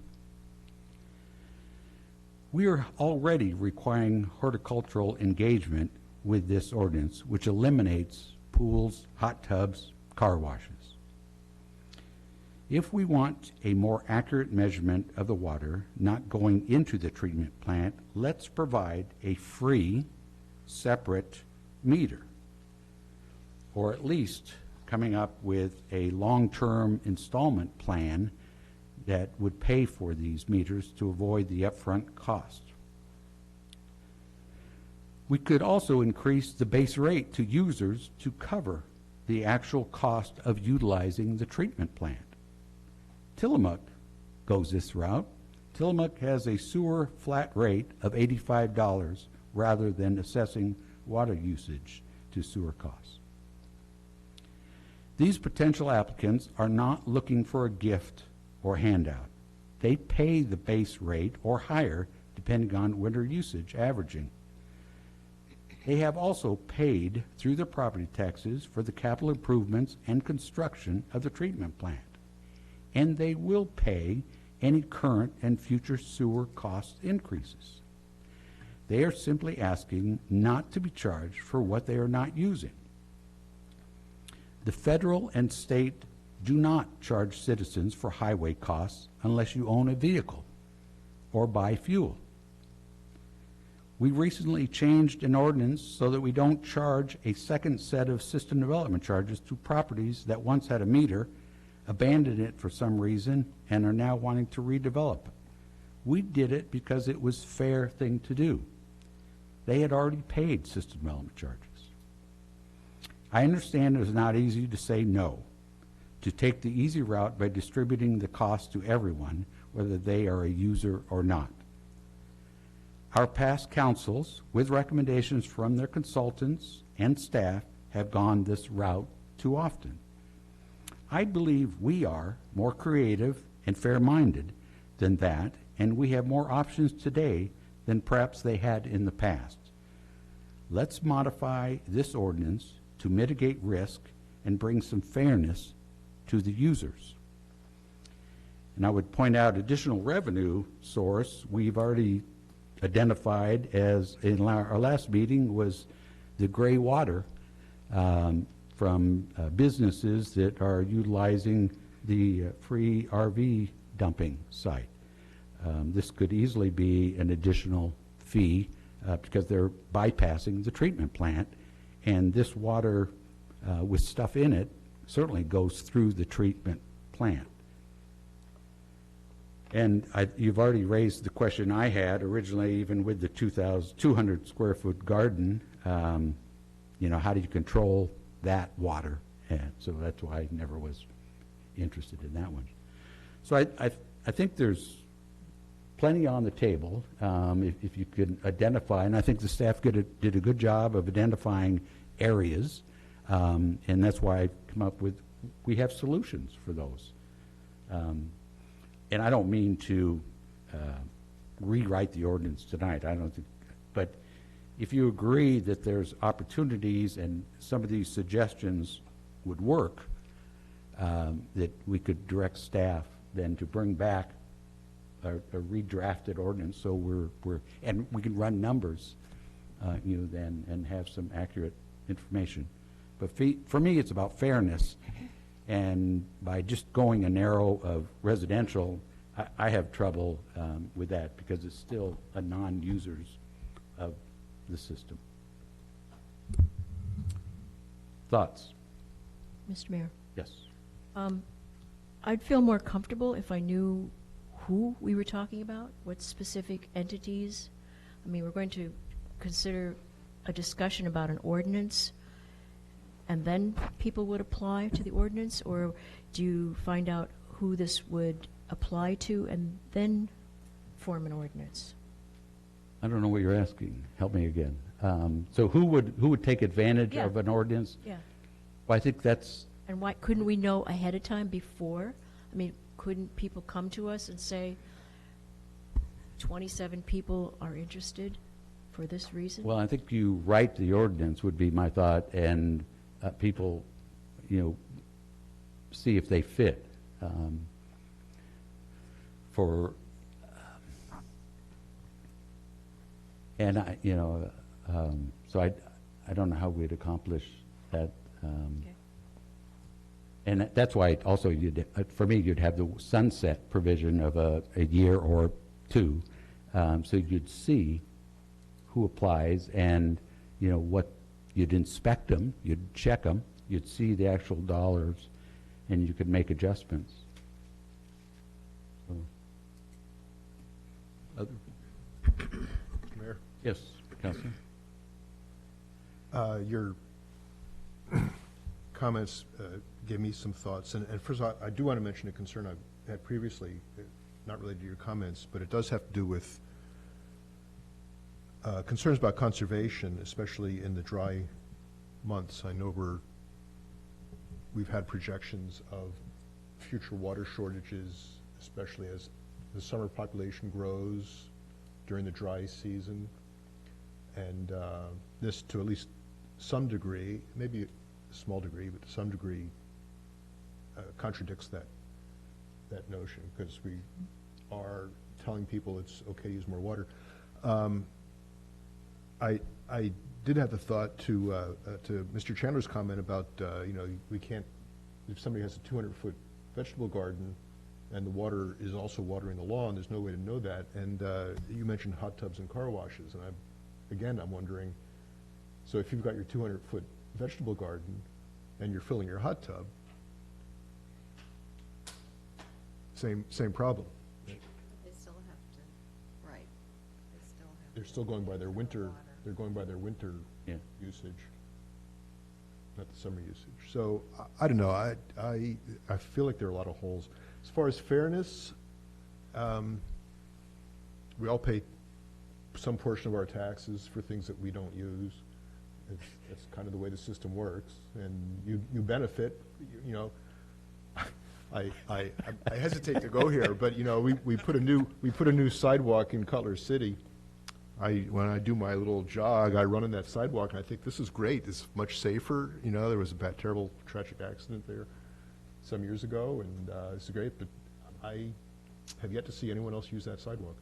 We are already requiring horticultural engagement with this ordinance, which eliminates pools, hot tubs, car washes. If we want a more accurate measurement of the water not going into the treatment plant, let's provide a free, separate meter, or at least coming up with a long-term installment plan that would pay for these meters to avoid the upfront cost. We could also increase the base rate to users to cover the actual cost of utilizing the treatment plant. Tillamook goes this route. Tillamook has a sewer flat rate of $85 rather than assessing water usage to sewer costs. These potential applicants are not looking for a gift or handout. They pay the base rate or higher depending on winter usage averaging. They have also paid through their property taxes for the capital improvements and construction of the treatment plant. And they will pay any current and future sewer cost increases. They are simply asking not to be charged for what they are not using. The federal and state do not charge citizens for highway costs unless you own a vehicle or buy fuel. We recently changed an ordinance so that we don't charge a second set of system development charges to properties that once had a meter, abandoned it for some reason, and are now wanting to redevelop it. We did it because it was a fair thing to do. They had already paid system development charges. I understand it is not easy to say no, to take the easy route by distributing the cost to everyone, whether they are a user or not. Our past councils, with recommendations from their consultants and staff, have gone this route too often. I believe we are more creative and fair-minded than that, and we have more options today than perhaps they had in the past. Let's modify this ordinance to mitigate risk and bring some fairness to the users. And I would point out additional revenue source we've already identified as in our last meeting was the gray water from businesses that are utilizing the free RV dumping site. This could easily be an additional fee because they're bypassing the treatment plant, and this water with stuff in it certainly goes through the treatment plant. And you've already raised the question I had originally, even with the 2,200 square foot garden. You know, how do you control that water? And so that's why I never was interested in that one. So I think there's plenty on the table if you could identify, and I think the staff did a good job of identifying areas, and that's why I come up with, we have solutions for those. And I don't mean to rewrite the ordinance tonight. I don't think, but if you agree that there's opportunities and some of these suggestions would work, that we could direct staff then to bring back a redrafted ordinance, so and we can run numbers, then, and have some accurate information. But for me, it's about fairness. And by just going a narrow of residential, I have trouble with that because it's still a non-users of the system. Thoughts? Mr. Mayor, Yes. I'd feel more comfortable if I knew who we were talking about, what specific entities. I mean, we're going to consider a discussion about an ordinance, and then people would apply to the ordinance, or do you find out who this would apply to and then form an ordinance? I don't know what you're asking. Help me again. So who would take advantage Yeah. of an ordinance? Yeah. Well, I think that's, And why couldn't we know ahead of time before? I mean, couldn't people come to us and say, 27 people are interested for this reason? well, I think you write the ordinance would be my thought, and people, see if they fit. And so I don't know how we'd accomplish that. Okay. And that's why also for me, you'd have the sunset provision of a year or two, so you'd see who applies and, what, you'd inspect them, you'd check them, you'd see the actual dollars, and you could make adjustments. So, Mr. Mayor? yes, Councilor? Your comments gave me some thoughts. And first of all, I do want to mention a concern I've had previously, not related to your comments, but it does have to do with concerns about conservation, especially in the dry months. I know we've had projections of future water shortages, especially as the summer population grows during the dry season. And this, to at least some degree, maybe a small degree, but to some degree, contradicts that notion, because we are telling people it's okay to use more water. I did have the thought to Mr. Chandler's comment about we can't if somebody has a 200-foot vegetable garden and the water is also watering the lawn, there's no way to know that. And you mentioned hot tubs and car washes, and I'm wondering, so if you've got your 200-foot vegetable garden and you're filling your hot tub, same problem. They still have to, right, they still have. They're still going by their winter, they're going by their winter Yeah. usage, not the summer usage. So I don't know, I feel like there are a lot of holes. As far as fairness, we all pay some portion of our taxes for things that we don't use. It's kind of the way the system works, and you benefit, you know. I hesitate to go here, but you know, we put a new sidewalk in Cutler City. When I do my little jog, I run on that sidewalk, and I think this is great. It's much safer. You know, there was a terrible tragic accident there some years ago, and this is great. But I have yet to see anyone else use that sidewalk.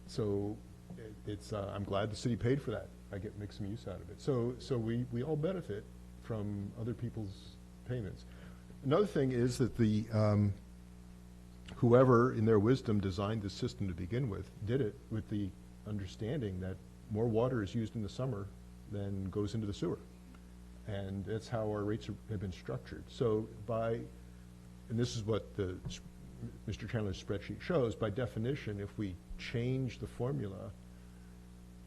So I'm glad the city paid for that. I make some use out of it. So we all benefit from other people's payments. Another thing is that the whoever, in their wisdom, designed this system to begin with, did it with the understanding that more water is used in the summer than goes into the sewer. And that's how our rates have been structured. So and this is what Mr. Chandler's spreadsheet shows, by definition, if we change the formula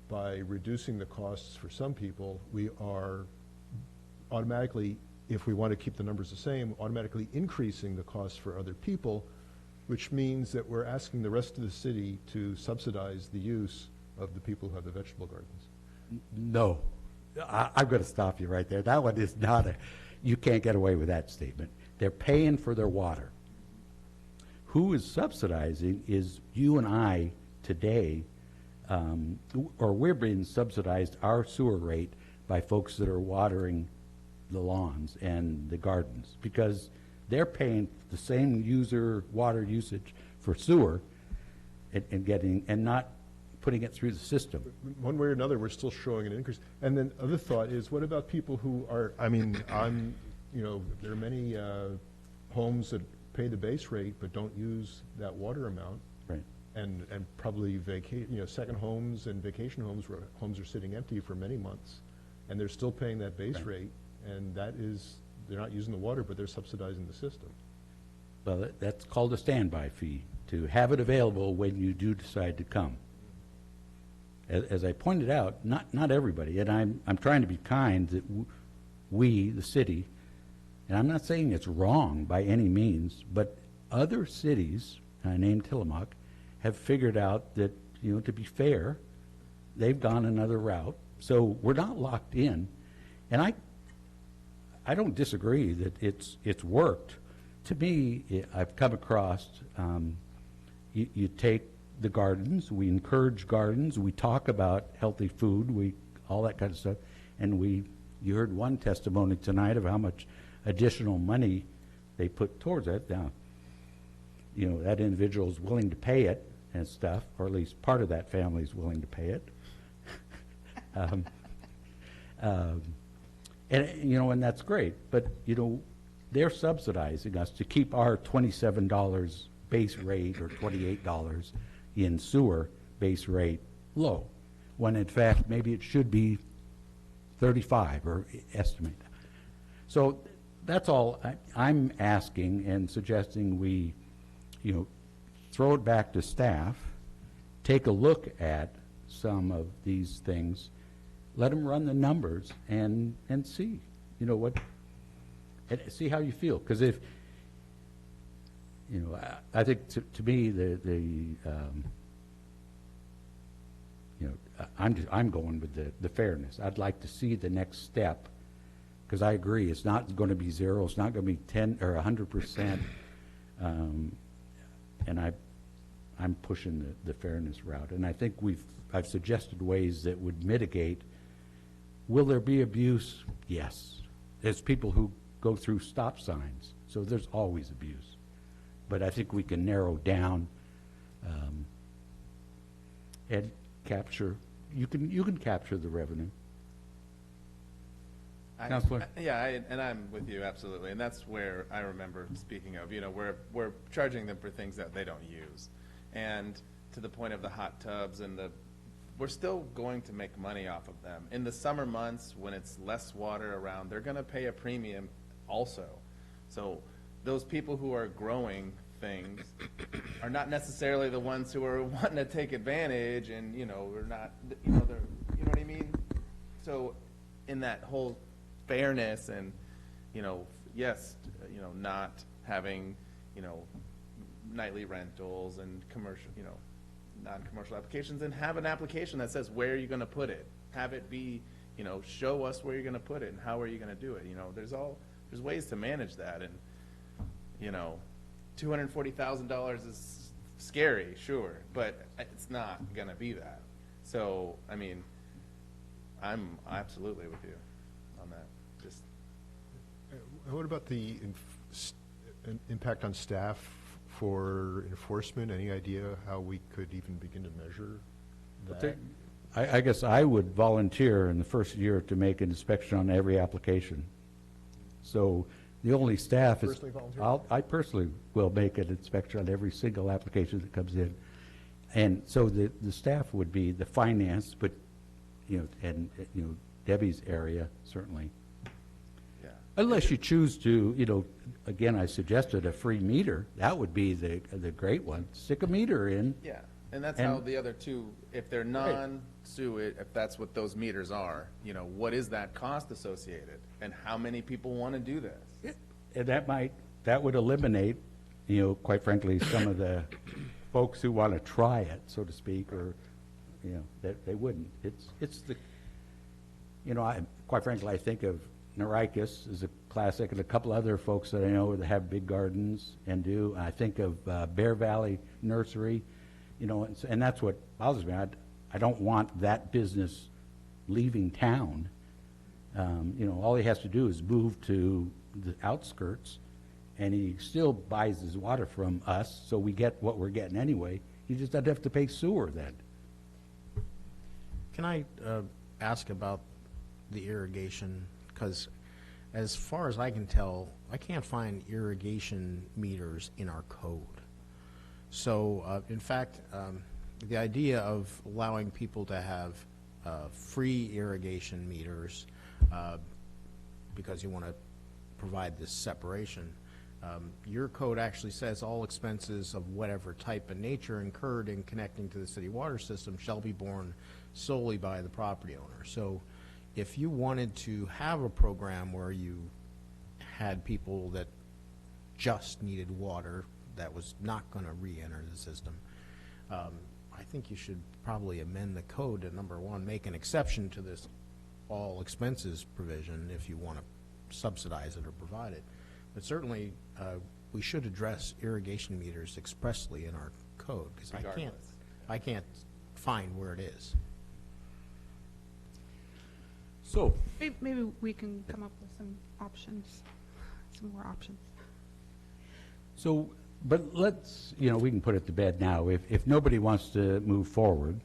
by reducing the costs for some people, we are automatically, if we want to keep the numbers the same, automatically increasing the costs for other people, which means that we're asking the rest of the city to subsidize the use of the people who have the vegetable gardens. No. I'm going to stop you right there. That one is not you can't get away with that statement. They're paying for their water. Who is subsidizing is you and I today, or we're being subsidized our sewer rate by folks that are watering the lawns and the gardens, because they're paying the same water usage for sewer and not putting it through the system. One way or another, we're still showing an increase. And then other thought is, what about people who are, there are many homes that pay the base rate but don't use that water amount. Right. And probably second homes and vacation homes where homes are sitting empty for many months, and they're still paying that base rate, and they're not using the water, but they're subsidizing the system. Well, that's called a standby fee, to have it available when you do decide to come. As I pointed out, not everybody, and I'm trying to be kind, that we, the city, and I'm not saying it's wrong by any means, but other cities, and I named Tillamook, have figured out that, to be fair, they've gone another route. So we're not locked in. And I don't disagree that it's worked. To me, I've come across, you take the gardens, we encourage gardens, we talk about healthy food, all that kind of stuff, and you heard one testimony tonight of how much additional money they put towards it. Now, that individual is willing to pay it and stuff, or at least part of that family is willing to pay it. And that's great, but they're subsidizing us to keep our $27 base rate or $28 in sewer base rate low, when in fact maybe it should be 35 or estimate. So that's all I'm asking and suggesting we, throw it back to staff, take a look at some of these things, let them run the numbers and see, what, and see how you feel. Because if, I think to me I'm going with the fairness. I'd like to see the next step, because I agree it's not going to be zero. It's not going to be 10 or 100%. And I'm pushing the fairness route, and I think I've suggested ways that would mitigate. Will there be abuse? Yes. There's people who go through stop signs, so there's always abuse. But I think we can narrow down and capture. You can capture the revenue. Counselor? And I'm with you, absolutely. And that's where I remember speaking of, we're charging them for things that they don't use. And to the point of the hot tubs and we're still going to make money off of them. In the summer months, when it's less water around, they're gonna pay a premium also. So those people who are growing things are not necessarily the ones who are wanting to take advantage and, we're not, you know what I mean? So in that whole fairness and, yes, not having, nightly rentals and commercial, non-commercial applications, and have an application that says where you're gonna put it. Have it be, show us where you're gonna put it and how are you gonna do it. There's ways to manage that, and, $240,000 is scary, sure, but it's not gonna be that. So, I mean, I'm absolutely with you on that. Just What about the impact on staff for enforcement? Any idea how we could even begin to measure that? I guess I would volunteer in the first year to make an inspection on every application. So the only staff is, Personally volunteer? I personally will make an inspection on every single application that comes in. And so the staff would be the finance, but, Debbie's area, certainly. yeah. Unless you choose to, again, I suggested a free meter. That would be the great one. Stick a meter in. Yeah, and that's how the other two, if they're non-sewage, if that's what those meters are, what is that cost associated? And how many people want to do this? And that would eliminate, quite frankly, some of the folks who want to try it, so to speak, or, that they wouldn't. It's the, quite frankly, I think of Noricus as a classic, and a couple other folks that I know that have big gardens and do. I think of Bear Valley Nursery, and that's what bothers me. I don't want that business leaving town. All he has to do is move to the outskirts, and he still buys his water from us, so we get what we're getting anyway. He just doesn't have to pay sewer then. Can I ask about the irrigation? Because as far as I can tell, I can't find irrigation meters in our code. So, in fact, the idea of allowing people to have free irrigation meters because you want to provide this separation, your code actually says all expenses of whatever type and nature incurred in connecting to the city water system shall be borne solely by the property owner. So if you wanted to have a program where you had people that just needed water that was not going to re-enter the system, I think you should probably amend the code to, number one, make an exception to this all expenses provision if you want to subsidize it or provide it. But certainly, we should address irrigation meters expressly in our code, because I can't find where it is. So, Maybe we can come up with some options, some more options. but let's, we can put it to bed now. If nobody wants to move forward,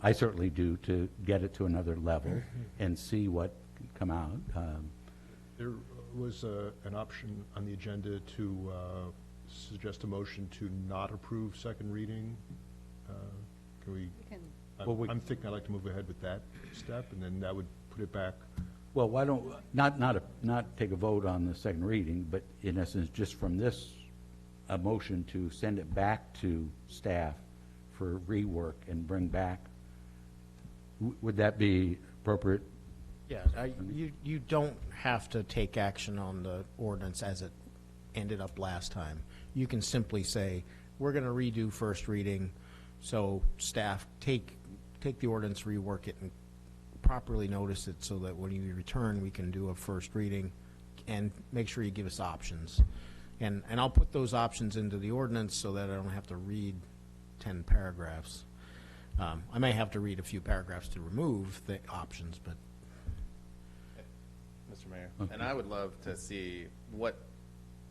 I certainly do, to get it to another level and see what can come out. There was an option on the agenda to suggest a motion to not approve second reading. Can we? I'm thinking I'd like to move ahead with that step, and then that would put it back. Well, why don't, not take a vote on the second reading, but in essence, just from this, a motion to send it back to staff for rework and bring back. Would that be appropriate? Yeah, you don't have to take action on the ordinance as it ended up last time. You can simply say, we're going to redo first reading, so staff take the ordinance, rework it, and properly notice it so that when you return, we can do a first reading, and make sure you give us options. And I'll put those options into the ordinance so that I don't have to read 10 paragraphs. I may have to read a few paragraphs to remove the options, but. Mr. Mayor, and I would love to see what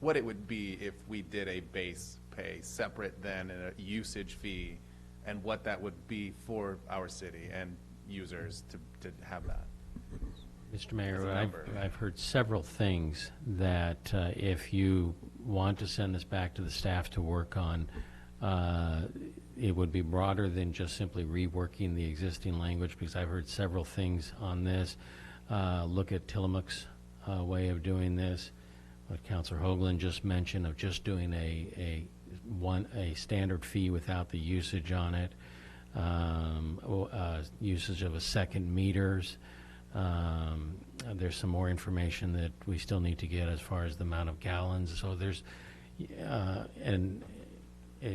it would be if we did a base pay separate than a usage fee, and what that would be for our city and users to have that. Mr. Mayor, As a number. I've heard several things that if you want to send this back to the staff to work on, it would be broader than just simply reworking the existing language, because I've heard several things on this. Look at Tillamook's way of doing this, what Councilor Hoagland just mentioned of just doing a standard fee without the usage on it, usage of a second meters. There's some more information that we still need to get as far as the amount of gallons. So there's,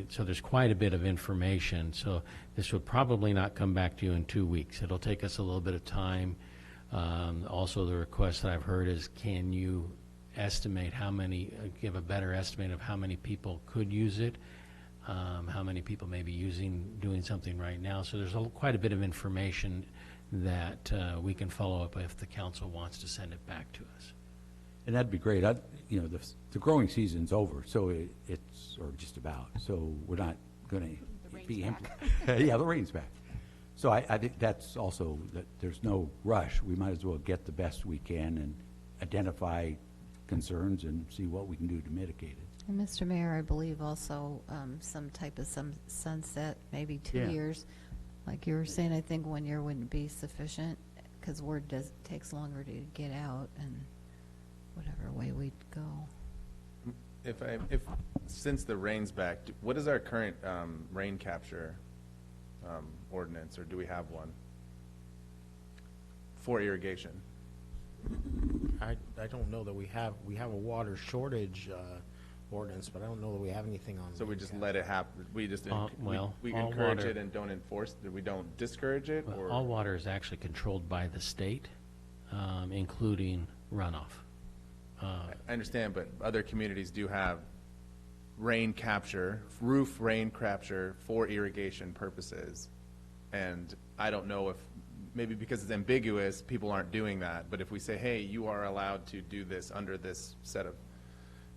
so there's quite a bit of information. So this would probably not come back to you in 2 weeks. It'll take us a little bit of time. Also, the request that I've heard is, can you estimate how many, give a better estimate of how many people could use it, how many people may be doing something right now. So there's quite a bit of information that we can follow up if the council wants to send it back to us. And that'd be great. You know, the growing season's over, so it's, or just about, so we're not going to be. Yeah, the rain's back. So I think that's also, that there's no rush. We might as well get the best we can and identify concerns and see what we can do to mitigate it. And Mr. Mayor, I believe also some type of sunset, maybe 2 Yeah. years. Like you were saying, I think 1 year wouldn't be sufficient because word takes longer to get out, and whatever way we'd go. If since the rain's back, what is our current rain capture ordinance, or do we have one for irrigation? I don't know that we have a water shortage ordinance, but I don't know that we have anything on. So we just let it happen, we just, well, we all encourage water- it and don't enforce, we don't discourage it, Well, or? all water is actually controlled by the state, including runoff. I understand, but other communities do have rain capture, roof rain capture for irrigation purposes. And I don't know if, maybe because it's ambiguous, people aren't doing that. But if we say, hey, you are allowed to do this under this set of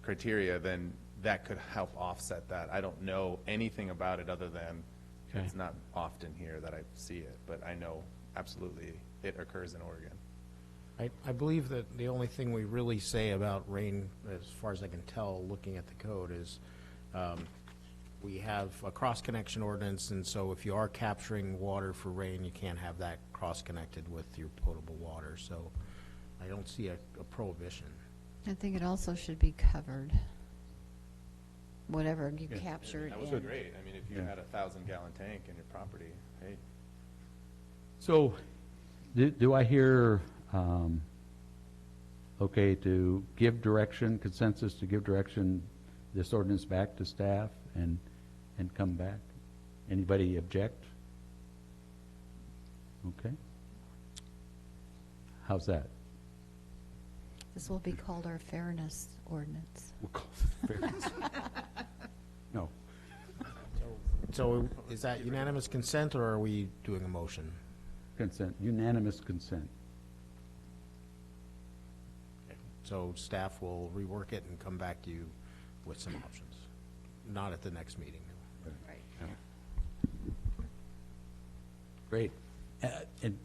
criteria, then that could help offset that. I don't know anything about it other than Okay. it's not often here that I see it, but I know absolutely it occurs in Oregon. I believe that the only thing we really say about rain, as far as I can tell, looking at the code, is we have a cross-connection ordinance, and so if you are capturing water for rain, you can't have that cross-connected with your potable water. So I don't see a prohibition. I think it also should be covered. Whatever you captured That was in. great. I mean, if you had a 1,000-gallon tank in your property, hey. So, do I hear, okay, to give direction, consensus to give direction, this ordinance back to staff and come back? Anybody object? Okay. How's that? This will be called our fairness ordinance. We'll call it fairness. No. So is that unanimous consent, or are we doing a motion? Consent, unanimous consent. So staff will rework it and come back to you with some options. Not at the next meeting. Great. And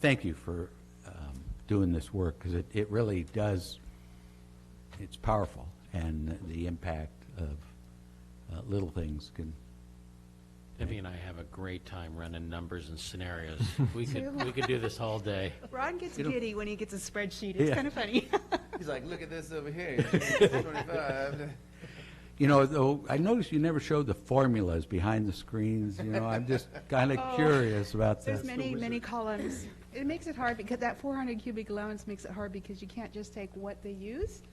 thank you for doing this work, because it really does, it's powerful, and the impact of little things can. Debbie and I have a great time running numbers and scenarios. We could do this all day. Ron gets giddy when he gets a spreadsheet. It's kind of funny. He's like, look at this over here. 25. You know, though, I noticed you never showed the formulas behind the screens. You know, I'm just kind of curious about There's this. many columns. It makes it hard because that 400 cubic allowance makes it hard because you can't just take what they use.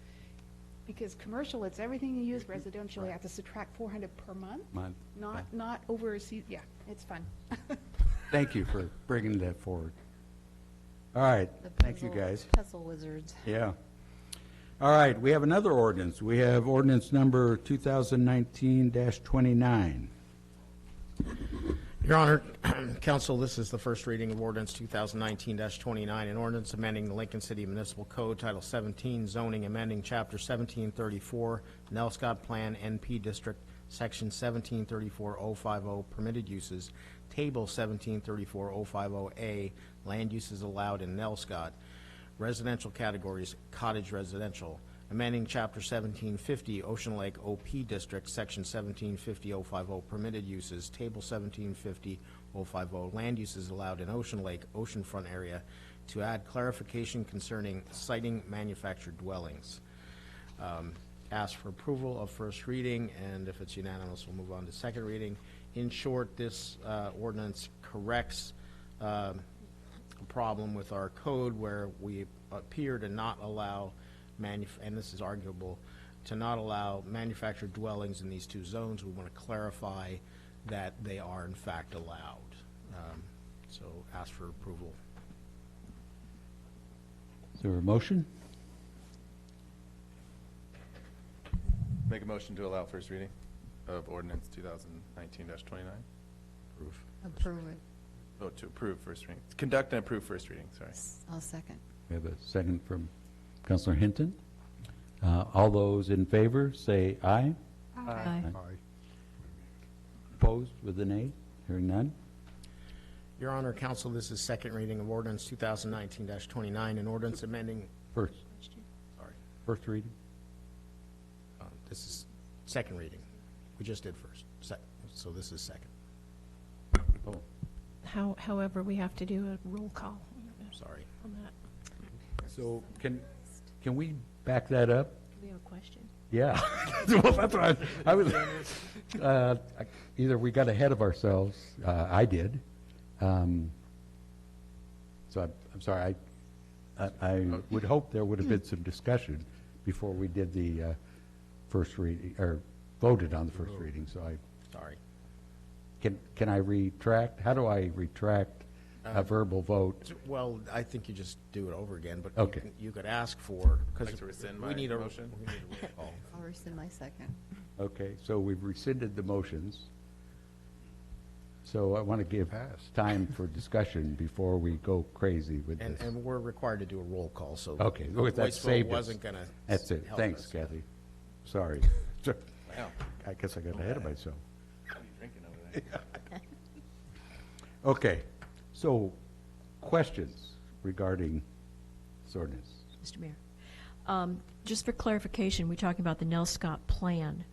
Because commercial, it's everything you use. Residential, you have to subtract 400 per month. Not over a season. Yeah, it's fun. Thank you for bringing that forward. All right, The thank you, puzzle- guys. Puzzle wizards. Yeah. All right, we have another ordinance. We have ordinance number 2019-29. Your Honor, Council, this is the first reading of ordinance 2019-29, an ordinance amending the Lincoln City Municipal Code, Title 17, zoning, amending Chapter 1734, Nelscott Plan, NP District, Section 1734-050, permitted uses, Table 1734-050A, land uses allowed in Nelscott. residential categories, cottage residential, amending Chapter 1750, Ocean Lake OP District, Section 1750-050, permitted uses, Table 1750-050, land uses allowed in Ocean Lake, oceanfront area, to add clarification concerning siting manufactured dwellings. Ask for approval of first reading, and if it's unanimous, we'll move on to second reading. In short, this ordinance corrects a problem with our code where we appear to not allow and this is arguable, to not allow manufactured dwellings in these two zones. We want to clarify that they are in fact allowed. So ask for approval. Is there a motion? Make a motion to allow first reading of ordinance 2019-29. Approve it. Oh, to approve first reading. Conduct and approve first reading, sorry. I'll second. We have a second from Councilor Hinton. All those in favor, say aye. Aye. Opposed with an nay? Hearing none? Your Honor, Council, this is second reading of ordinance 2019-29, an ordinance amending, First. sorry, First reading? this is second reading. We just did first, so this is second. Oh, However, we have to do a roll call Sorry. on that. so can we back that up? Do we have a question? Yeah. Well, that's what I was, either we got ahead of ourselves, I did. So I'm sorry, I would hope there would have been some discussion before we did the first reading, or voted on the first reading, so Sorry. can I retract? How do I retract a verbal vote? Well, I think you just do it over again, but Okay. you could ask for, because Like to rescind we my need a motion? we need a roll call. I'll rescind my second. Okay, so we've rescinded the motions. So I want to give time for discussion before we go crazy with this. And we're required to do a roll call, so. Okay, well, that voice vote saved us. wasn't gonna. That's it. help Thanks, us. Kathy. Sorry. Wow. I guess I got ahead of myself. What are you drinking over there? Okay, so questions regarding this ordinance? Mr. Mayor. Just for clarification, we're talking about the Nell Scott plan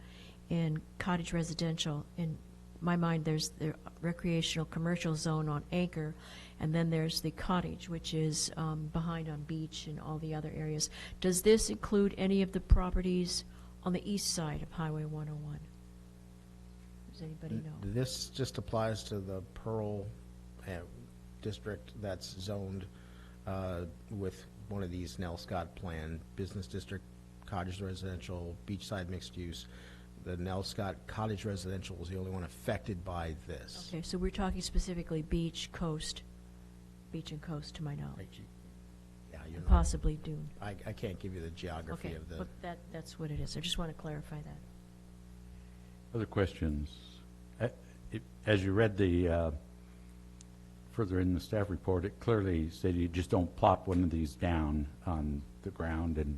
in cottage residential. In my mind, there's the recreational commercial zone on Anchor, and then there's the cottage, which is behind on Beach and all the other areas. Does this include any of the properties on the east side of Highway 101? Does anybody know? This just applies to the Pearl district that's zoned with one of these Nell Scott plan, business district, cottage residential, beachside mixed use. The Nell Scott cottage residential was the only one affected by this. Okay, so we're talking specifically beach, coast, beach and coast, to my knowledge, Yeah, you're and not, possibly dune. I can't give you the geography Okay, of the. but that's what it is. I just want to clarify that. Other questions? As you read the, further in the staff report, it clearly said you just don't plop one of these down on the ground and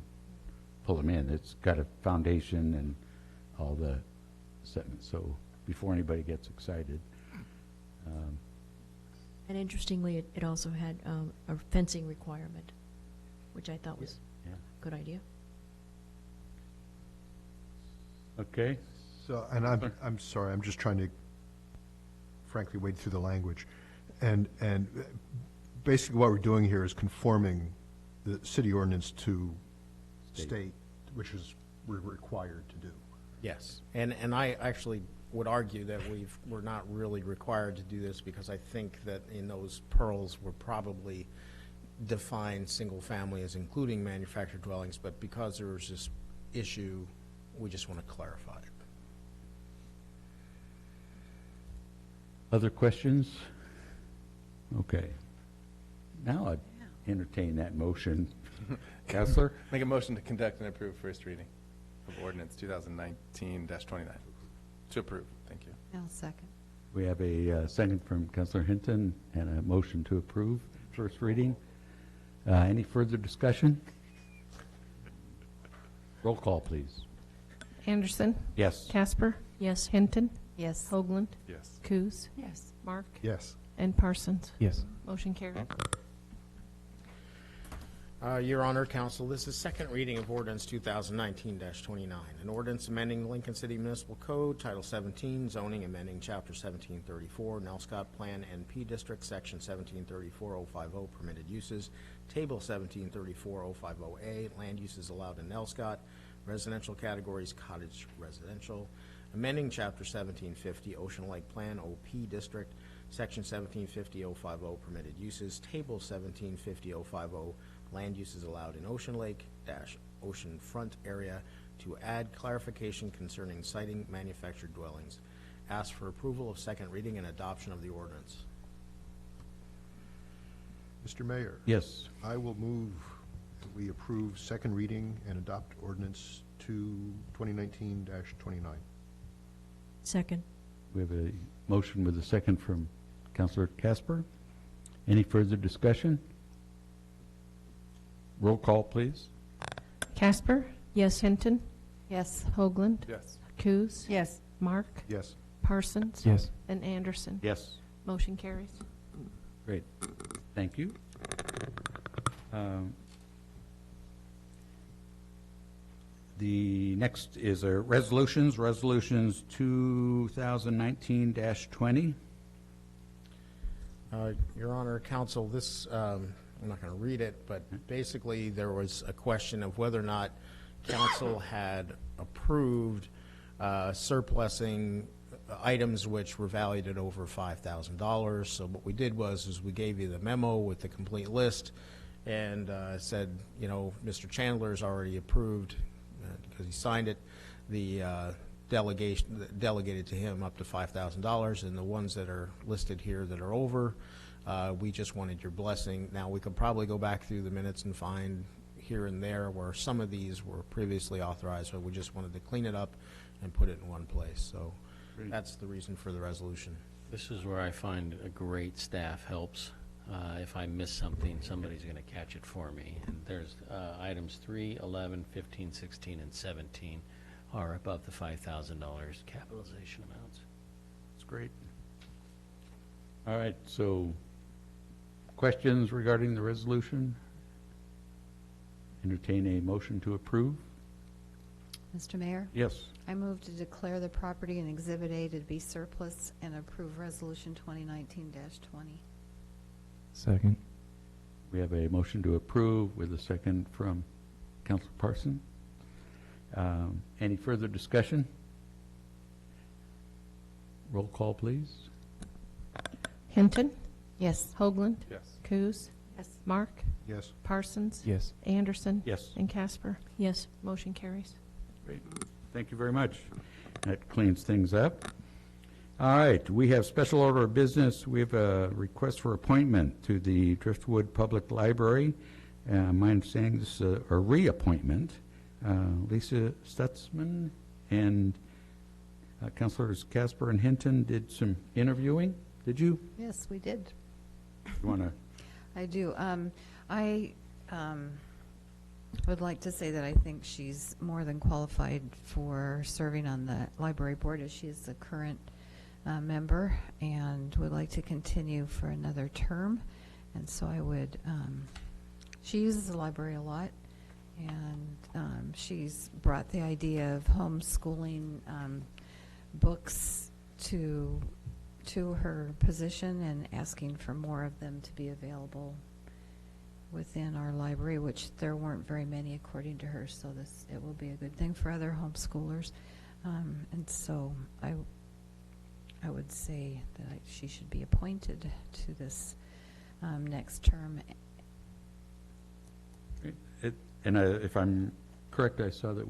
pull them in. It's got a foundation and all the segments, so before anybody gets excited. And interestingly, it also had a fencing requirement, which I thought was Yeah. a good idea. Okay, So, and I'm sorry, I'm just trying to frankly wade through the language. And basically what we're doing here is conforming the city ordinance to state, which is we're required to do. Yes, and I actually would argue that we're not really required to do this because I think that in those pearls we're probably define single family as including manufactured dwellings, but because there was this issue, we just want to clarify it. other questions? Okay. Now I'd entertain that motion. Counselor? Make a motion to conduct and approve first reading of ordinance 2019-29. To approve, thank you. I'll second. We have a second from Councilor Hinton and a motion to approve first reading. Any further discussion? Roll call, please. Anderson? Yes. Casper? Yes. Hinton? Yes. Hoagland? Yes. Coos? Yes. Mark? Yes. And Parsons? Yes. Motion carried. Your Honor, Counsel, this is second reading of ordinance 2019-29, an ordinance amending Lincoln City Municipal Code, Title 17, zoning, amending Chapter 1734, Nelscott Plan NP District, Section 1734-050, permitted uses, Table 1734-050A, land uses allowed in Nelscott, residential categories, cottage residential, amending Chapter 1750, Ocean Lake Plan OP District, Section 1750-050, permitted uses, Table 1750-050, land uses allowed in Ocean Lake - ocean front area to add clarification concerning siting manufactured dwellings. Ask for approval of second reading and adoption of the ordinance. Mr. Mayor? Yes. I will move that we approve second reading and adopt ordinance 2019-29. Second. We have a motion with a second from Councilor Casper. Any further discussion? Roll call, please. Casper? Yes. Hinton? Yes. Hoagland? Yes. Coos? Yes. Mark? Yes. Parsons? Yes. And Anderson. Yes. Motion carries. Great. Thank you. The next is resolutions, resolutions 2019-20. Your Honor, Counsel, this, I'm not going to read it, but basically there was a question of whether or not Council had approved surplusing items which were valued at over $5,000. So what we did was we gave you the memo with the complete list and said, you know, Mr. Chandler's already approved because he signed it, the delegated to him up to $5,000, and the ones that are listed here that are over, we just wanted your blessing. Now, we could probably go back through the minutes and find here and there where some of these were previously authorized, but we just wanted to clean it up and put it in one place. So that's the reason for the resolution. This is where I find a great staff helps. If I miss something, somebody's going to catch it for me. And there's items 3, 11, 15, 16, and 17 are above the $5,000 capitalization amounts. That's great. All right, so questions regarding the resolution? Entertain a motion to approve? Mr. Mayor? Yes. I move to declare the property in Exhibit A to be surplus and approve Resolution 2019-20. Second. We have a motion to approve with a second from Councilor Parson. Any further discussion? Roll call, please. Hinton? Yes. Hoagland? Yes. Coos? Yes. Mark? Yes. Parsons? Yes. Anderson? Yes. And Casper? Yes. Motion carries. Great. Thank you very much. That cleans things up. All right, we have special order of business. We have a request for appointment to the Driftwood Public Library. My understanding this is a reappointment. Lisa Stutzman and Councilors Casper and Hinton did some interviewing. Did you? Yes, we did. You want to? I do. I would like to say that I think she's more than qualified for serving on the library board, as she is the current member, and would like to continue for another term. And so I would, she uses the library a lot, and she's brought the idea of homeschooling books to her position and asking for more of them to be available within our library, which there weren't very many according to her, so it will be a good thing for other homeschoolers. And so I would say that she should be appointed to this next term. If I'm correct, I saw that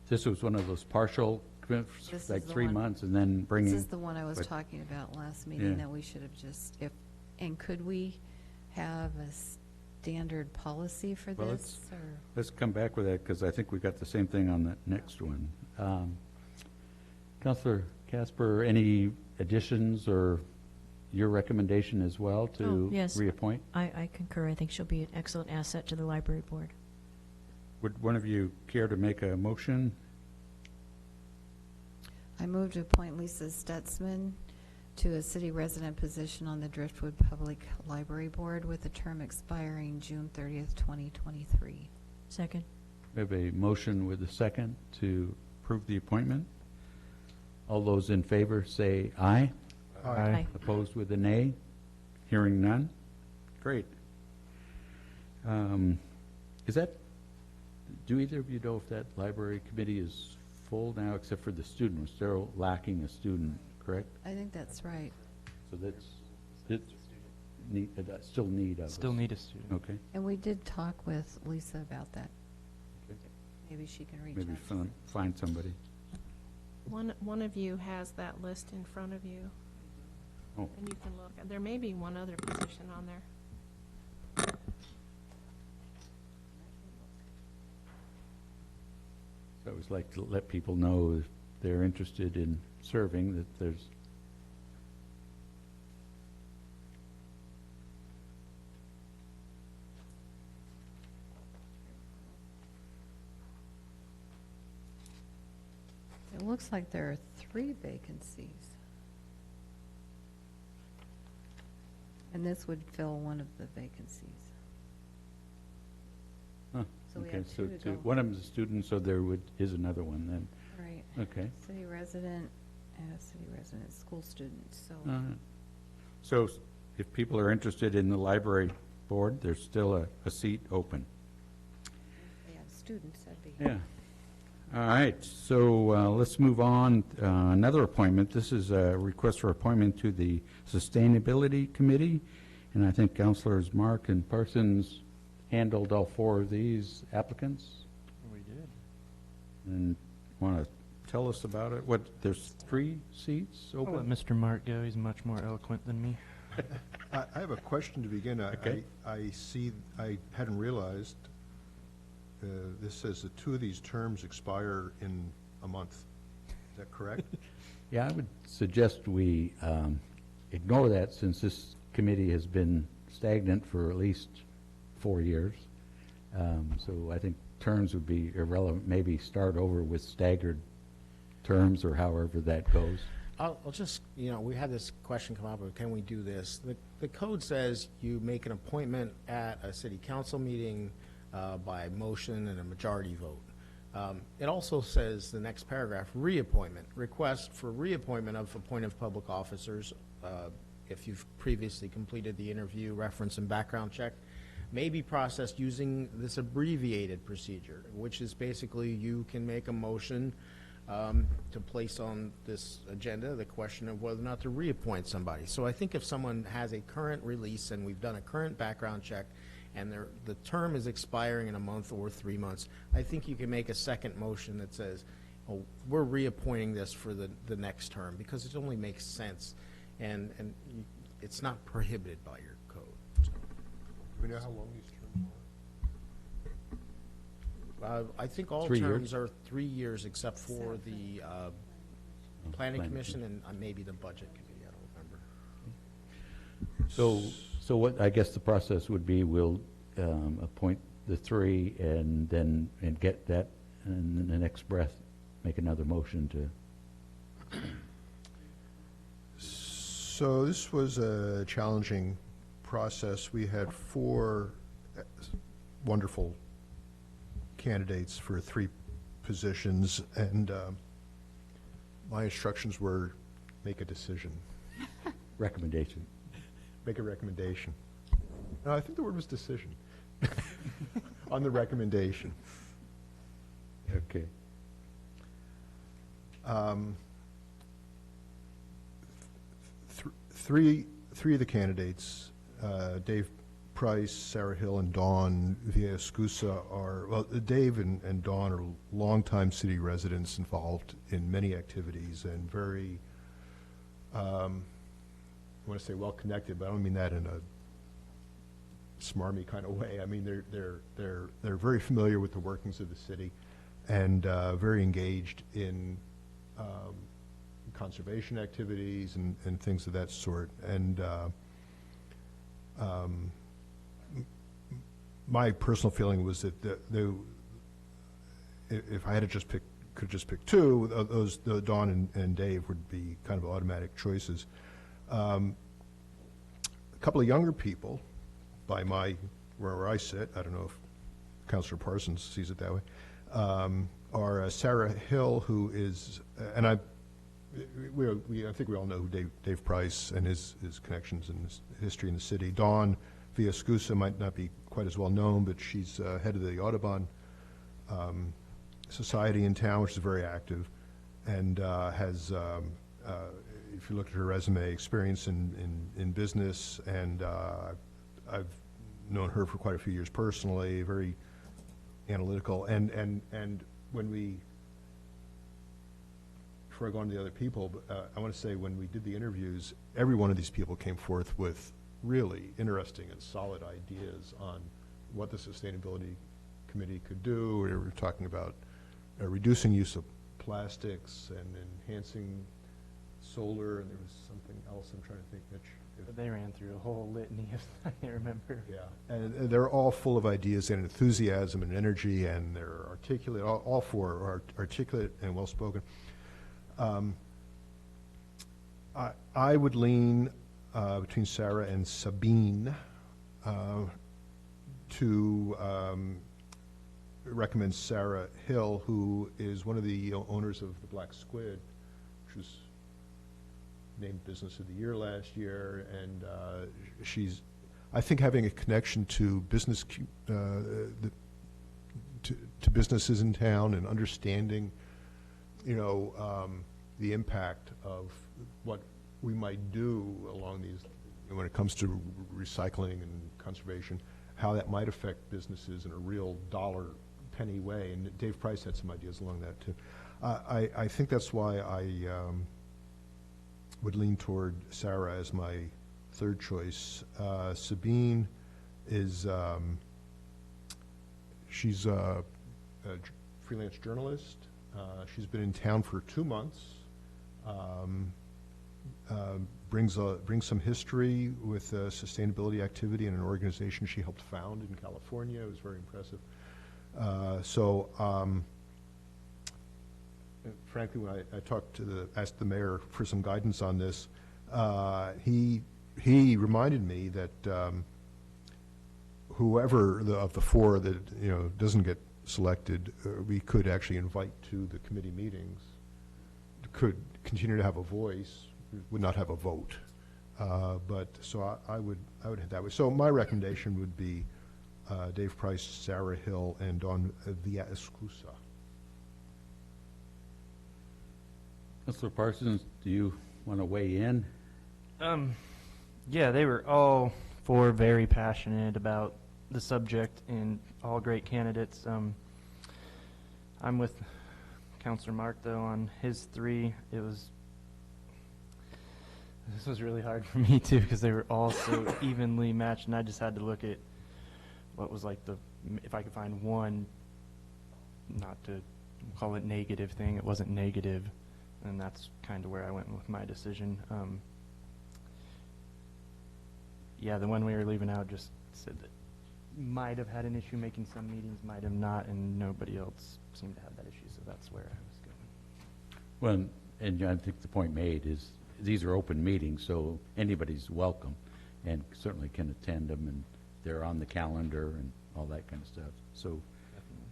this was one of those partial, This like is the 3 one. months and then bringing. This is the one I was but- talking about last meeting, Yeah. that we should have just, and could we have a standard policy for Well, this? Or Let's come back with that, because I think we got the same thing on the next one. Councilor Casper, any additions or your recommendation as well to Oh, yes. reappoint? I concur. I think she'll be an excellent asset to the library board. Would one of you care to make a motion? I move to appoint Lisa Stutzman to a city resident position on the Driftwood Public Library Board with a term expiring June 30th, 2023. Second. We have a motion with a second to approve the appointment. All those in favor say aye. Aye. Opposed with a nay? Hearing none? Great. Is that, do either of you know if that library committee is full now except for the student? We're still lacking a student, correct? I think that's right. So that's, still need of us. Still need a student. Okay. And we did talk with Lisa about that. Okay. Maybe she can reach Maybe out. find somebody. One of you has that list in front of you, Oh, and you can look. There may be one other position on there. so I always like to let people know if they're interested in serving, that there's It looks like there are 3 vacancies. And this would fill one of the vacancies. Huh, So we okay, have 2 to go. one of them's a student, so there is another one then. Right. Okay. City resident and a city resident, school student, so. So if people are interested in the library board, there's still a seat open. Yeah, students, that'd be. Yeah. All right, so let's move on. Another appointment. This is a request for appointment to the Sustainability Committee, and I think Councilors Mark and Parsons handled all 4 of these applicants. We did. And want to tell us about it? What, there's 3 seats I'll let open? Mr. Mark go. He's much more eloquent than me. I have a question to begin. Okay. I see, I hadn't realized, this says that 2 of these terms expire in a month. Is that correct? Yeah, I would suggest we ignore that since this committee has been stagnant for at least 4 years. So I think terms would be irrelevant. Maybe start over with staggered terms or however that goes. I'll just, we had this question come up, of can we do this? The code says you make an appointment at a city council meeting by motion and a majority vote. It also says, the next paragraph, reappointment. Request for reappointment of appointed public officers, if you've previously completed the interview, reference, and background check, may be processed using this abbreviated procedure, which is basically you can make a motion to place on this agenda the question of whether or not to reappoint somebody. So I think if someone has a current release and we've done a current background check and the term is expiring in a month or 3 months, I think you can make a second motion that says, oh, we're reappointing this for the next term, because it only makes sense and it's not prohibited by your code. So, Do we know how long these terms are? I think all 3 years. terms are 3 years except for the planning Planning commission and maybe the budget committee, I don't remember. So what, I guess the process would be, we'll appoint the 3 and then, get that, and in the next breath, make another motion to. So this was a challenging process. We had 4 wonderful candidates for 3 positions, and my instructions were make a decision, Recommendation. make a recommendation. No, I think the word was decision on the recommendation. Okay. Three of the candidates, Dave Price, Sarah Hill, and Dawn Villascusa are, well, Dave and Dawn are longtime city residents involved in many activities and very, I want to say well-connected, but I don't mean that in a smarmy kind of way. I mean, they're very familiar with the workings of the city and very engaged in conservation activities and things of that sort. And my personal feeling was that if I had to could just pick 2, those Dawn and Dave would be kind of automatic choices. A couple of younger people, by where I sit, I don't know if Councilor Parsons sees it that way, are Sarah Hill, who is, and I think we all know who Dave Price and his connections and his history in the city. Dawn Villascusa might not be quite as well known, but she's head of the Audubon Society in town, which is very active, and has, if you look at her resume, experience in business, and I've known her for quite a few years personally, very analytical, and when we, before I go on to the other people, I want to say when we did the interviews, every one of these people came forth with really interesting and solid ideas on what the Sustainability Committee could do. We were talking about reducing use of plastics and enhancing solar, and there was something else I'm trying to think, Mitch. They ran through a whole litany of, I remember. Yeah, and they're all full of ideas and enthusiasm and energy, and they're articulate, all four are articulate and well-spoken. I would lean between Sarah and Sabine to recommend Sarah Hill, who is one of the owners of the Black Squid, which was named Business of the Year last year, and she's, I think, having a connection to business, to businesses in town, and understanding, the impact of what we might do along these, when it comes to recycling and conservation, how that might affect businesses in a real dollar-penny way. And Dave Price had some ideas along that too. I think that's why I would lean toward Sarah as my third choice. Sabine is, she's a freelance journalist. She's been in town for 2 months. Brings some history with sustainability activity in an organization she helped found in California. It was very impressive. Frankly, when I talked asked the mayor for some guidance on this, he reminded me that whoever of the four that doesn't get selected, we could actually invite to the committee meetings, could continue to have a voice, would not have a vote. But so I would head that way. So my recommendation would be Dave Price, Sarah Hill, and Dawn Villascusa. Councilor Parsons, do you want to weigh in? Yeah, they were all four very passionate about the subject and all great candidates. I'm with Councilor Mark, though, on his three. This was really hard for me, too, because they were all so evenly matched, and I just had to look at what was like if I could find one, not to call it negative thing, it wasn't negative, and that's kind of where I went with my decision. Yeah, the one we were leaving out just said that might have had an issue making some meetings, might have not, and nobody else seemed to have that issue, so that's where I was going. Well, and I think the point made is these are open meetings, so anybody's welcome and certainly can attend them, and they're on the calendar and all that kind of stuff. So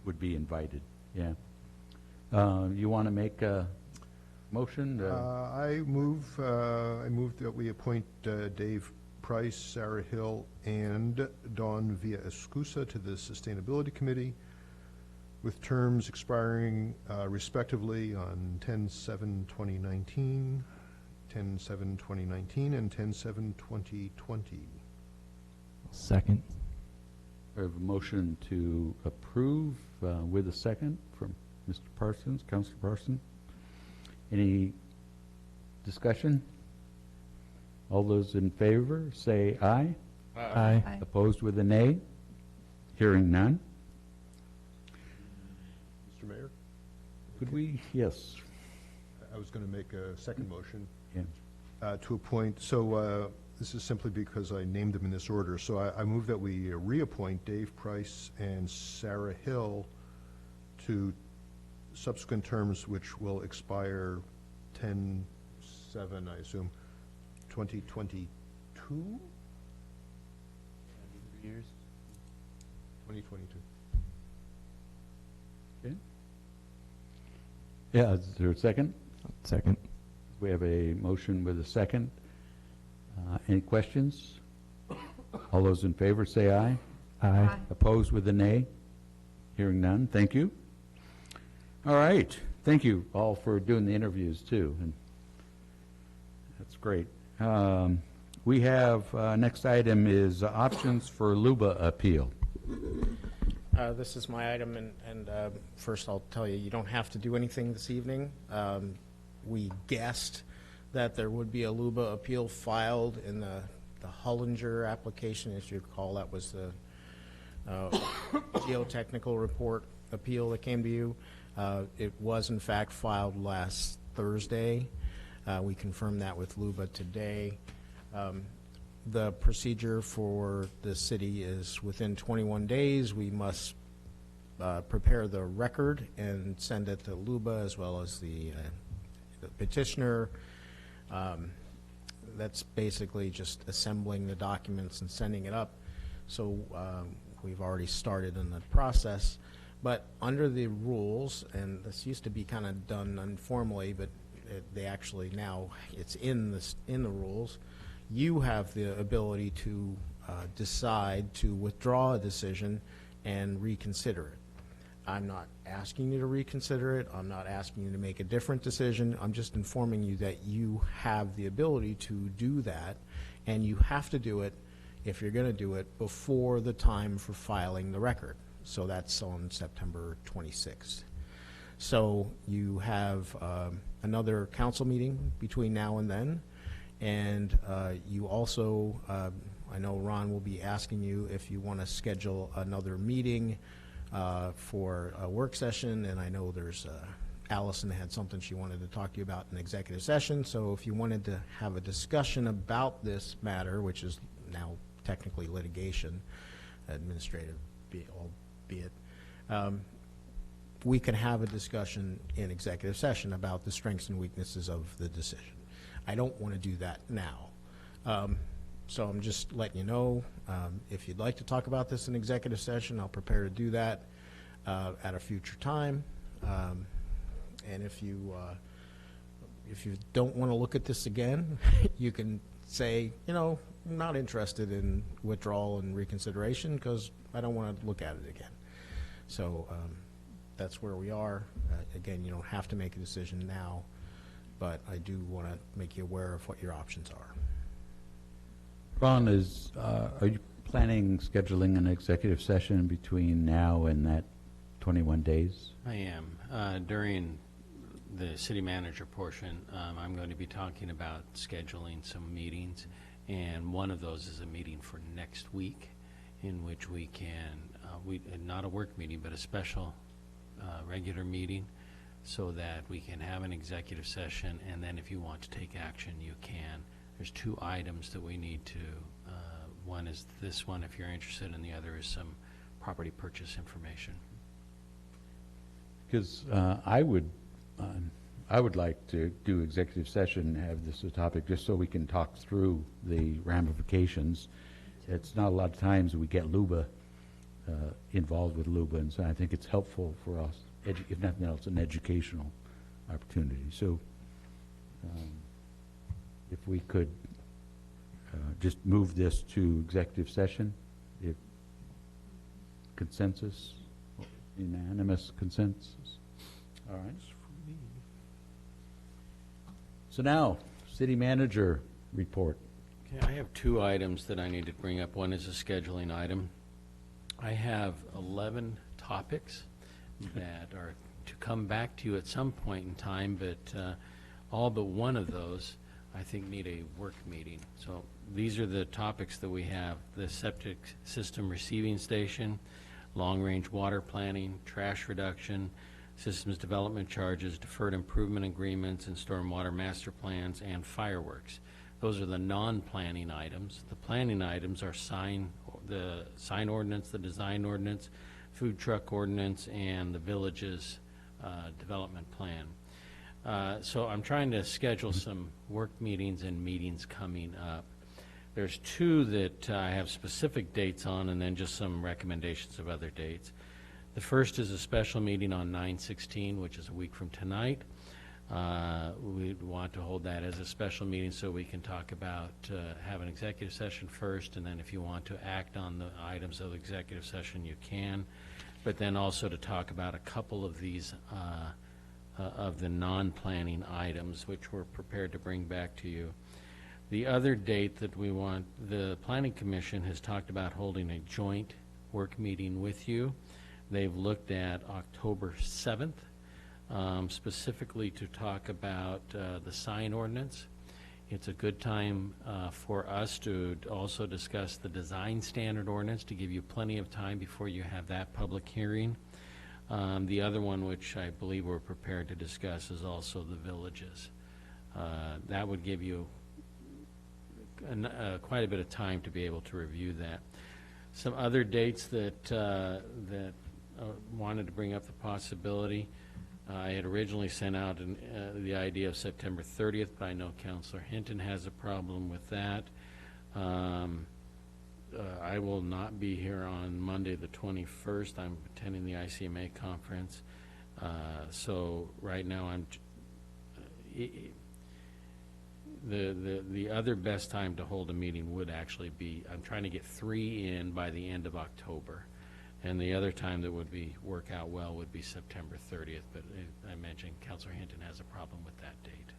would be invited, yeah. You want to make a motion? I move that we appoint Dave Price, Sarah Hill, and Dawn Villascusa to the Sustainability Committee, with terms expiring respectively on 10/7/2019, 10/7/2019, and 10/7/2020. Second. We have a motion to approve with a second from Mr. Parsons, Councilor Parsons. Any discussion? All those in favor, say aye. Aye. Aye. Opposed with a nay? Hearing none. Mr. Mayor, Could we, yes. I was going to make a second motion Yeah. to appoint, this is simply because I named them in this order. So I move that we reappoint Dave Price and Sarah Hill to subsequent terms which will expire 10/7, I assume, 2022? 3 years. 2022. Okay. Yeah, is there a second? Second. We have a motion with a second. Any questions? All those in favor say aye. Aye. Opposed with a nay? Hearing none, thank you. All right, thank you all for doing the interviews too, and that's great. We have, next item is options for LUBA appeal. This is my item, and first I'll tell you, you don't have to do anything this evening. We guessed that there would be a LUBA appeal filed in the Hollinger application. As you recall, that was the geotechnical report appeal that came to you. It was, in fact, filed last Thursday. We confirmed that with LUBA today. The procedure for the city is within 21 days, we must prepare the record and send it to LUBA as well as the petitioner. That's basically just assembling the documents and sending it up. So we've already started in the process. But under the rules, and this used to be kind of done informally, but they actually now, it's in the rules, you have the ability to decide to withdraw a decision and reconsider it. I'm not asking you to reconsider it. I'm not asking you to make a different decision. I'm just informing you that you have the ability to do that, and you have to do it, if you're going to do it, before the time for filing the record. So that's on September 26th. So you have another council meeting between now and then, and you also, I know Ron will be asking you if you want to schedule another meeting for a work session, and I know there's Allison had something she wanted to talk to you about in executive session. So if you wanted to have a discussion about this matter, which is now technically litigation, administrative, albeit, we can have a discussion in executive session about the strengths and weaknesses of the decision. I don't want to do that now. So I'm just letting you know, if you'd like to talk about this in executive session, I'll prepare to do that at a future time. And if you don't want to look at this again, you can say, you know, I'm not interested in withdrawal and reconsideration because I don't want to look at it again. So that's where we are. Again, you don't have to make a decision now, but I do want to make you aware of what your options are. Ron, are you planning scheduling an executive session between now and that 21 days? I am. During the city manager portion, I'm going to be talking about scheduling some meetings, and one of those is a meeting for next week in which we can, not a work meeting, but a special regular meeting so that we can have an executive session, and then if you want to take action, you can. There's two items that we need to, one is this one if you're interested, and the other is some property purchase information. Because I would like to do executive session and have this a topic just so we can talk through the ramifications. It's not a lot of times we get LUBA involved with LUBA, and so I think it's helpful for us, if nothing else, an educational opportunity. So if we could just move this to executive session, if consensus, unanimous consensus. All right. So now, city manager report. Okay, I have two items that I need to bring up. One is a scheduling item. I have 11 topics that are to come back to you at some point in time, but all but one of those I think need a work meeting. So these are the topics that we have: the septic system receiving station, long-range water planning, trash reduction, systems development charges, deferred improvement agreements, and stormwater master plans, and fireworks. Those are the non-planning items. The planning items are the sign ordinance, the design ordinance, food truck ordinance, and the village's development plan. So I'm trying to schedule some work meetings and meetings coming up. There's two that I have specific dates on, and then just some recommendations of other dates. The first is a special meeting on 9/16, which is a week from tonight. We want to hold that as a special meeting so we can talk about, have an executive session first, and then if you want to act on the items of the executive session, you can. But then also to talk about a couple of these of the non-planning items, which we're prepared to bring back to you. The other date that we want, the Planning Commission has talked about holding a joint work meeting with you. They've looked at October 7th, specifically to talk about the sign ordinance. It's a good time for us to also discuss the design standard ordinance, to give you plenty of time before you have that public hearing. The other one, which I believe we're prepared to discuss, is also the villages. That would give you quite a bit of time to be able to review that. Some other dates that wanted to bring up the possibility. I had originally sent out the idea of September 30th, but I know Councilor Hinton has a problem with that. I will not be here on Monday the 21st. I'm attending the ICMA conference. So right now the other best time to hold a meeting would actually be, I'm trying to get 3 in by the end of October. And the other time that would work out well would be September 30th, but I mentioned Councilor Hinton has a problem with that date.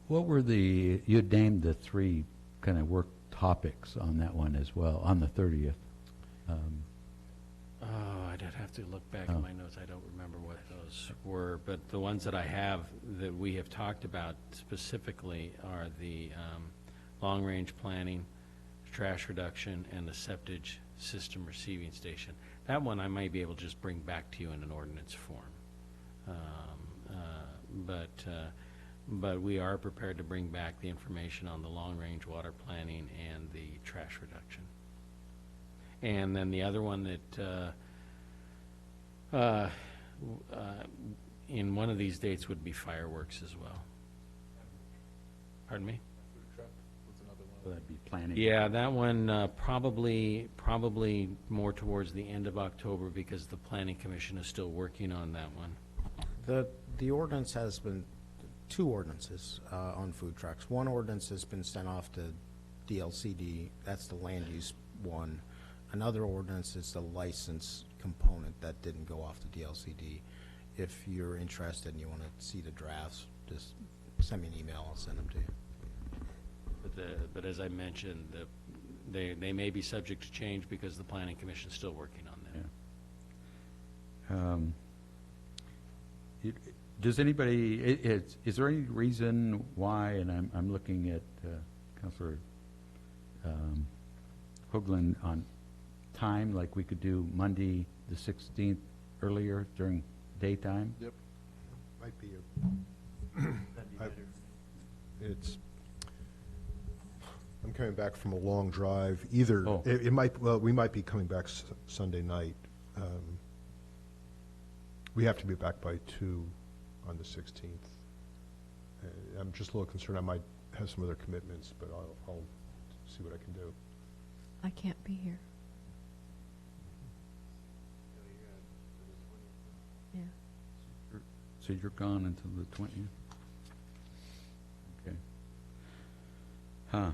What were you named the 3 kind of work topics on that one as well, on the 30th? I'd have to look back in my notes. I don't remember what those were, but the ones that I have that we have talked about specifically are the long-range planning, trash reduction, and the septic system receiving station. That one I might be able to just bring back to you in an ordinance form. But we are prepared to bring back the information on the long-range water planning and the trash reduction. And then the other one that in one of these dates would be fireworks as well. Pardon me? That'd be planning. Yeah, that one probably more towards the end of October, because the Planning Commission is still working on that one. The ordinance has been, 2 ordinances on food trucks. One ordinance has been sent off to DLCD, that's the land use one. Another ordinance is the license component that didn't go off to DLCD. If you're interested and you want to see the drafts, just send me an email, I'll send them to you. But as I mentioned, they may be subject to change because the Planning Commission is still working on them. Does anybody, is there any reason why, and I'm looking at Councilor Hoagland on time, like we could do Monday the 16th earlier during daytime? Yep. Might be I'm coming back from a long drive. Either, it might, well, we might be coming back Sunday night. We have to be back by 2 on the 16th. I'm just a little concerned I might have some other commitments, but I'll see what I can do. I can't be here. Yeah. So you're gone until the 20th? Okay. Huh.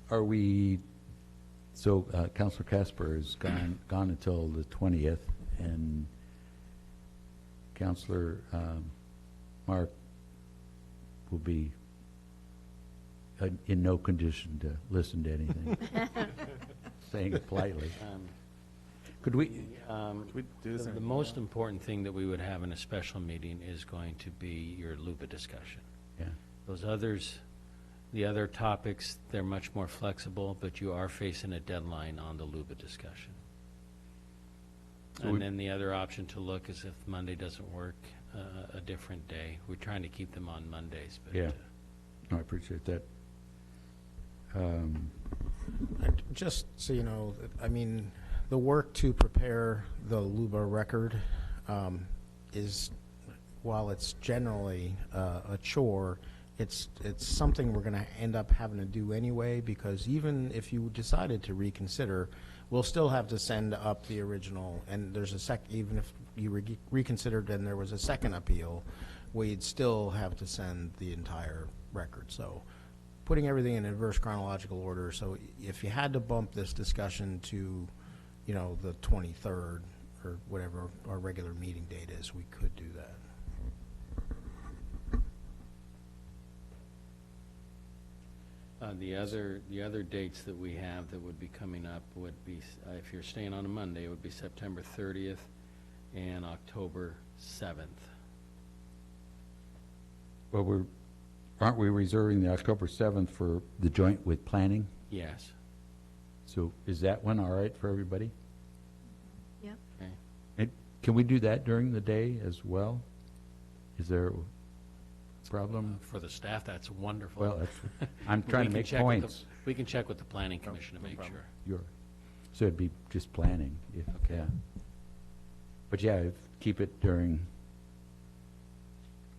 Are we, so Councilor Casper is gone until the 20th, and Councilor Mark will be in no condition to listen to anything, saying it politely. Could we? The most important thing that we would have in a special meeting is going to be your LUPA discussion. Yeah. Those others, the other topics, they're much more flexible, but you are facing a deadline on the LUPA discussion. So and then the other option to look is if Monday doesn't work, a different day. We're trying to keep them on Mondays. But, yeah, no, I appreciate that. Just so you know, I mean, the work to prepare the LUBA record is, while it's generally a chore, it's something we're going to end up having to do anyway, because even if you decided to reconsider, we'll still have to send up the original, and there's a even if you reconsidered and there was a second appeal, we'd still have to send the entire record. So putting everything in inverse chronological order, so if you had to bump this discussion to, you know, the 23rd or whatever our regular meeting date is, we could do that. The other dates that we have that would be coming up would be, if you're staying on a Monday, it would be September 30th and October 7th. Well, aren't we reserving the October 7th for the joint with planning? Yes. So is that one all right for everybody? Yep. Okay. And can we do that during the day as well? Is there a problem? For the staff, that's wonderful. Well, I'm trying to make points. We can check with the planning commission to make sure. So it'd be just planning, if, Okay. yeah. But yeah, keep it during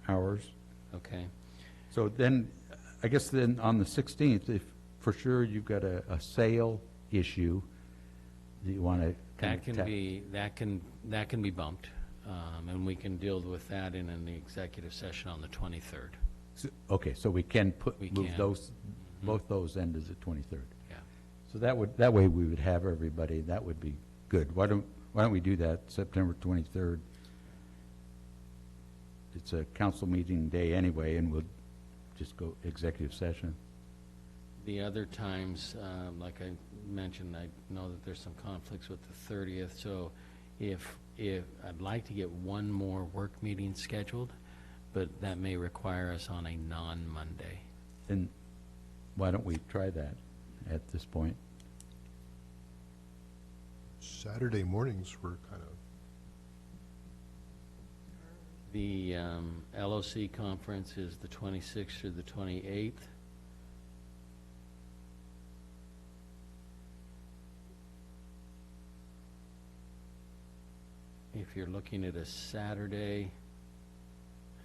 hours. Okay. So then, I guess then on the 16th, if for sure you've got a sale issue that you want to. That can be bumped, and we can deal with that in the executive session on the 23rd. Okay, so we can move can. those, both those into the 23rd. Yeah. So that way we would have everybody, that would be good. Why don't we do that, September 23rd? It's a council meeting day anyway, and we'll just go executive session. The other times, like I mentioned, I know that there's some conflicts with the 30th, so if I'd like to get one more work meeting scheduled, but that may require us on a non-Monday. Then why don't we try that at this point? Saturday mornings were kind of, The LOC conference is the 26th through the 28th. If you're looking at a Saturday,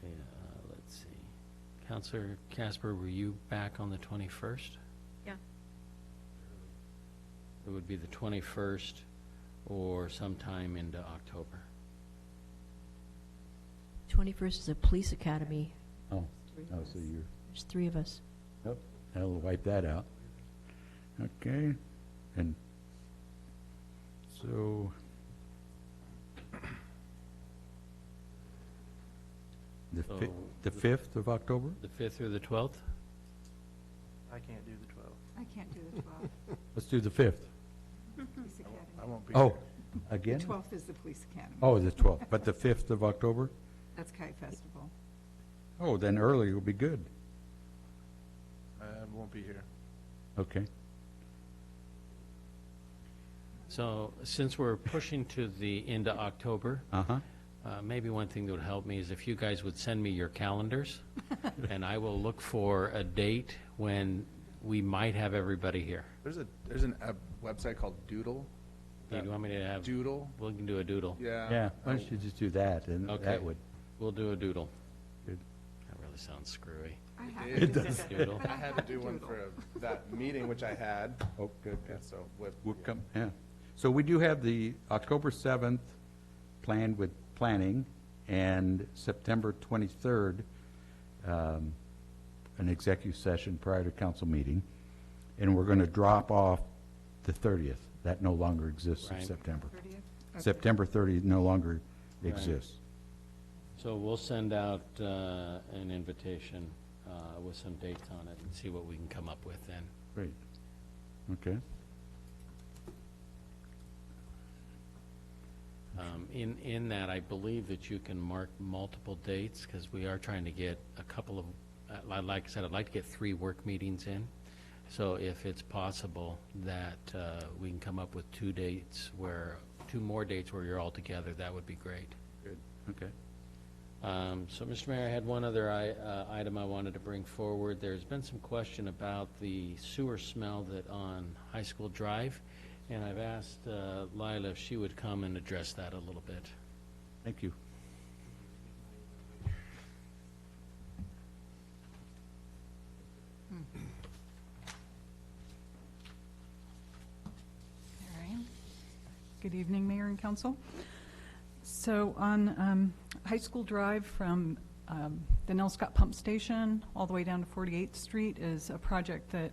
let's see. Counselor Casper, were you back on the 21st? Yeah. It would be the 21st or sometime into October. 21st is a police academy. Oh, so you're, There's 3 of us. nope, that'll wipe that out. Okay, and so So the 5th of October? The 5th or the 12th? I can't do the 12th. I can't do the 12th. Let's do the 5th. Police Academy. I won't be Oh, here. The again? 12th is the Police Academy. Oh, the 12th, but the 5th of October? That's Kite Festival. Oh, then early will be good. I won't be here. Okay. So since we're pushing to the end of October, Uh-huh. maybe one thing that would help me is if you guys would send me your calendars, and I will look for a date when we might have everybody here. There's a website called Doodle. Do you want me to have? Doodle? We can do a doodle. Yeah. Yeah, why don't you just do that, and Okay. that would, We'll do a doodle. Good. That really sounds screwy. I have It to does. Doodle. I had to do one for that meeting, which I had. oh, good, Yeah, so with. We'll come, yeah. So we do have the October 7th planned with planning, and September 23rd, an executive session prior to council meeting, and we're going to drop off the 30th. That no longer exists in Right. September. 30th? Okay. September 30th no longer Right. exists. So we'll send out an invitation with some dates on it and see what we can come up with then. Great. Okay. In that, I believe that you can mark multiple dates, because we are trying to get a couple of, like I said, I'd like to get 3 work meetings in. So if it's possible that we can come up with 2 more dates where you're all together, that would be great. Good. Okay. So, Mr. Mayor, I had one other item I wanted to bring forward. There's been some question about the sewer smell that on High School Drive, and I've asked Lila if she would come and address that a little bit. Thank you. All right. Good evening, Mayor and Council. So on High School Drive from the Nell Scott Pump Station all the way down to 48th Street is a project that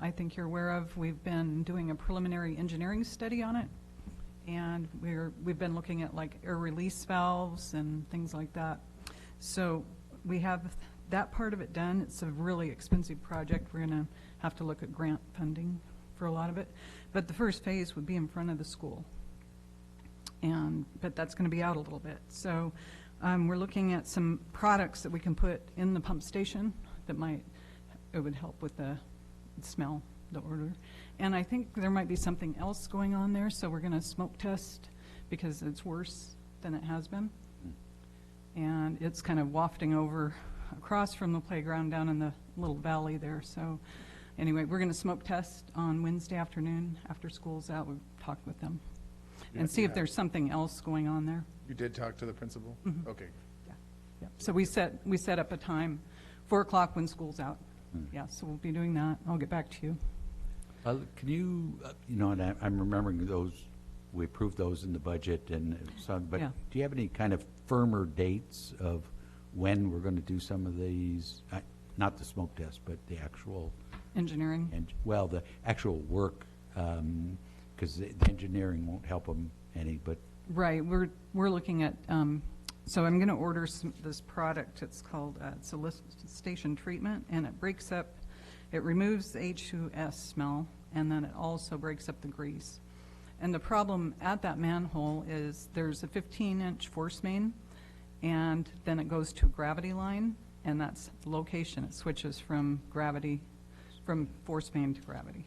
I think you're aware of. We've been doing a preliminary engineering study on it, and we've been looking at like air release valves and things like that. So we have that part of it done. It's a really expensive project. We're going to have to look at grant funding for a lot of it. But the first phase would be in front of the school. But that's going to be out a little bit. So we're looking at some products that we can put in the pump station that it would help with the smell, the odor. And I think there might be something else going on there, so we're going to smoke test because it's worse than it has been. And it's kind of wafting over across from the playground down in the little valley there. So anyway, we're going to smoke test on Wednesday afternoon after school's out. We've talked with them and see if there's something else going on there. You did talk to the principal? Okay. Yeah. So we set up a time, 4 o'clock when school's out. Yeah, so we'll be doing that. I'll get back to you. Can you, and I'm remembering those, we approved those in the budget and so, but Yeah. do you have any kind of firmer dates of when we're going to do some of these, not the smoke test, but the actual, Engineering. well, the actual work, because the engineering won't help them any, but Right, we're looking at, so I'm going to order this product. It's called solicitation treatment, and it breaks up, it removes the H2S smell, and then it also breaks up the grease. And the problem at that manhole is there's a 15-inch force main, and then it goes to a gravity line, and that's the location. It switches from force main to gravity.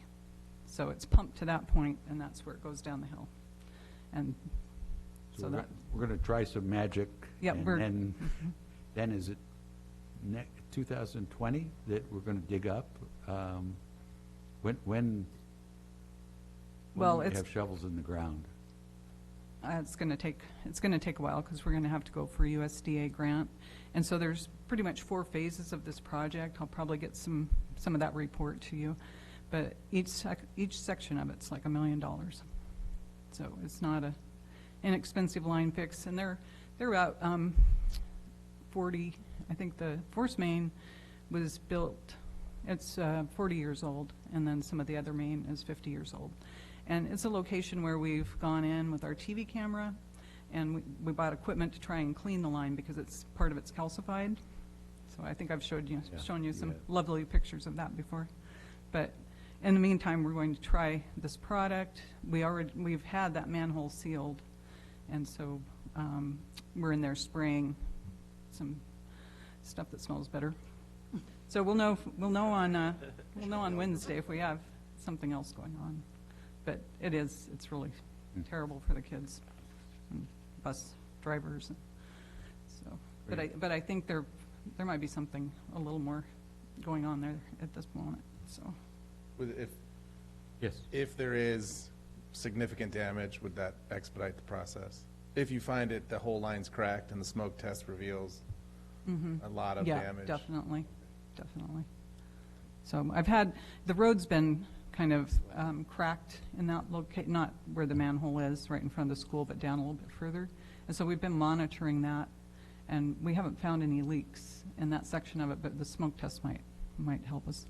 So it's pumped to that point, and that's where it goes down the hill. And so that, we're going to try some magic. Yeah, and then is it 2020 that we're going to dig up? When well, will we it's have shovels in the ground? it's going to take a while because we're going to have to go for a USDA grant. And so there's pretty much 4 phases of this project. I'll probably get some of that report to you. But each section of it's like $1 million. So it's not a inexpensive line fix. And they're about 40, I think the force main was built, it's 40 years old, and then some of the other main is 50 years old. And it's a location where we've gone in with our TV camera, and we bought equipment to try and clean the line because part of it's calcified. So I think I've shown you some lovely pictures of that before. But in the meantime, we're going to try this product. We've had that manhole sealed, and so we're in there spraying some stuff that smells better. So we'll know on Wednesday if we have something else going on. But it's really terrible for the kids and bus drivers. So, but I think there might be something a little more going on there at this moment. So, if there is significant damage, would that expedite the process? If you find the whole line's cracked and the smoke test reveals a lot of damage. Yeah, definitely. So the road's been kind of cracked in that location, not where the manhole is, right in front of the school, but down a little bit further. And so we've been monitoring that, and we haven't found any leaks in that section of it, but the smoke test might help us.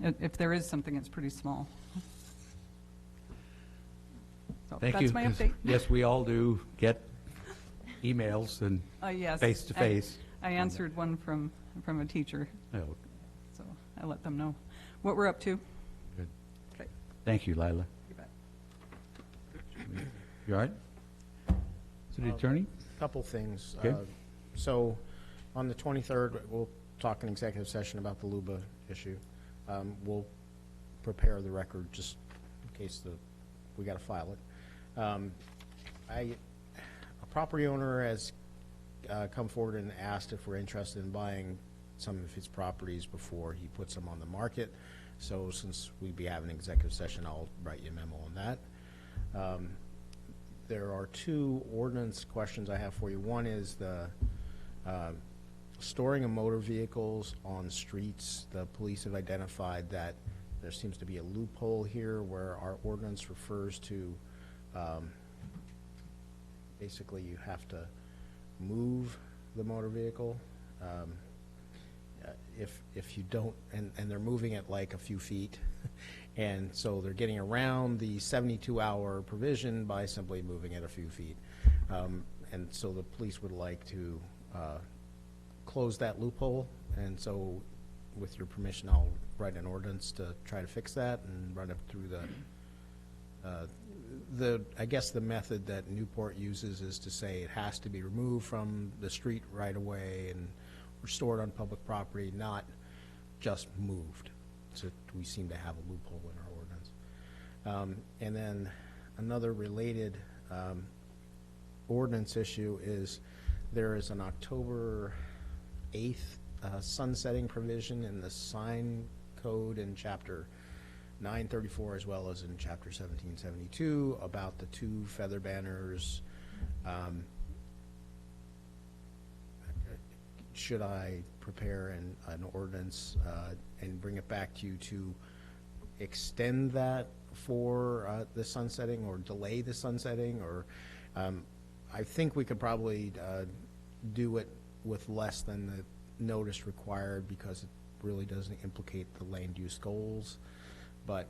If there is something, it's pretty small. So Thank you. That's my update. Yes, we all do get emails and Yes. face-to-face. I answered one from a teacher, Oh, so I let them know what we're up to. good. Okay. Thank you, Lila. You bet. You all right? City Attorney? Couple things. Okay. So on the 23rd, we'll talk in executive session about the LUBA issue. We'll prepare the record just in case we got to file it. A property owner has come forward and asked if we're interested in buying some of his properties before he puts them on the market. So since we'd be having an executive session, I'll write you a memo on that. There are two ordinance questions I have for you. One is the storing of motor vehicles on streets. The police have identified that there seems to be a loophole here where our ordinance refers to basically you have to move the motor vehicle. If you don't, and they're moving it like a few feet, and so they're getting around the 72-hour provision by simply moving it a few feet. And so the police would like to close that loophole, and so with your permission, I'll write an ordinance to try to fix that and run it through I guess the method that Newport uses is to say it has to be removed from the street right away and stored on public property, not just moved. So we seem to have a loophole in our ordinance. And then another related ordinance issue is there is an October 8th sunsetting provision in the sign code in Chapter 934 as well as in Chapter 1772 about the two feather banners. Should I prepare an ordinance and bring it back to you to extend that for the sunsetting or delay the sunsetting? Or I think we could probably do it with less than the notice required because it really doesn't implicate the land use goals, but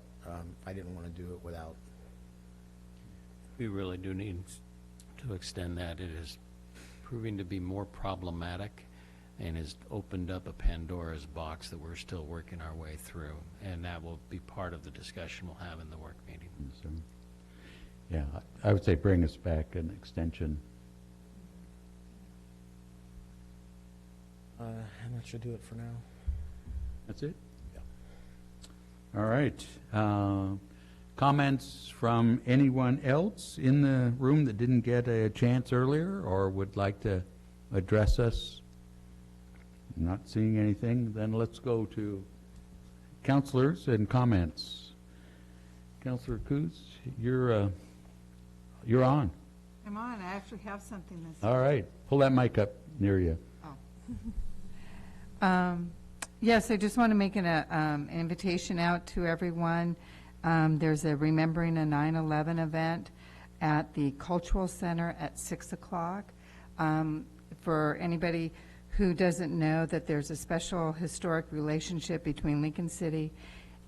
I didn't want to do it without. We really do need to extend that. It is proving to be more problematic and has opened up a Pandora's box that we're still working our way through, and that will be part of the discussion we'll have in the work meeting. So, yeah, I would say bring us back an extension. And that should do it for now. That's it? Yeah. All right. Comments from anyone else in the room that didn't get a chance earlier or would like to address us? Not seeing anything. Then let's go to councilors and comments. Councilor Coos, you're on. I'm on. I actually have something this. All right. Pull that mic up near you. Yes, I just want to make an invitation out to everyone. There's a Remembering a 9/11 event at the Cultural Center at 6 o'clock. For anybody who doesn't know that there's a special historic relationship between Lincoln City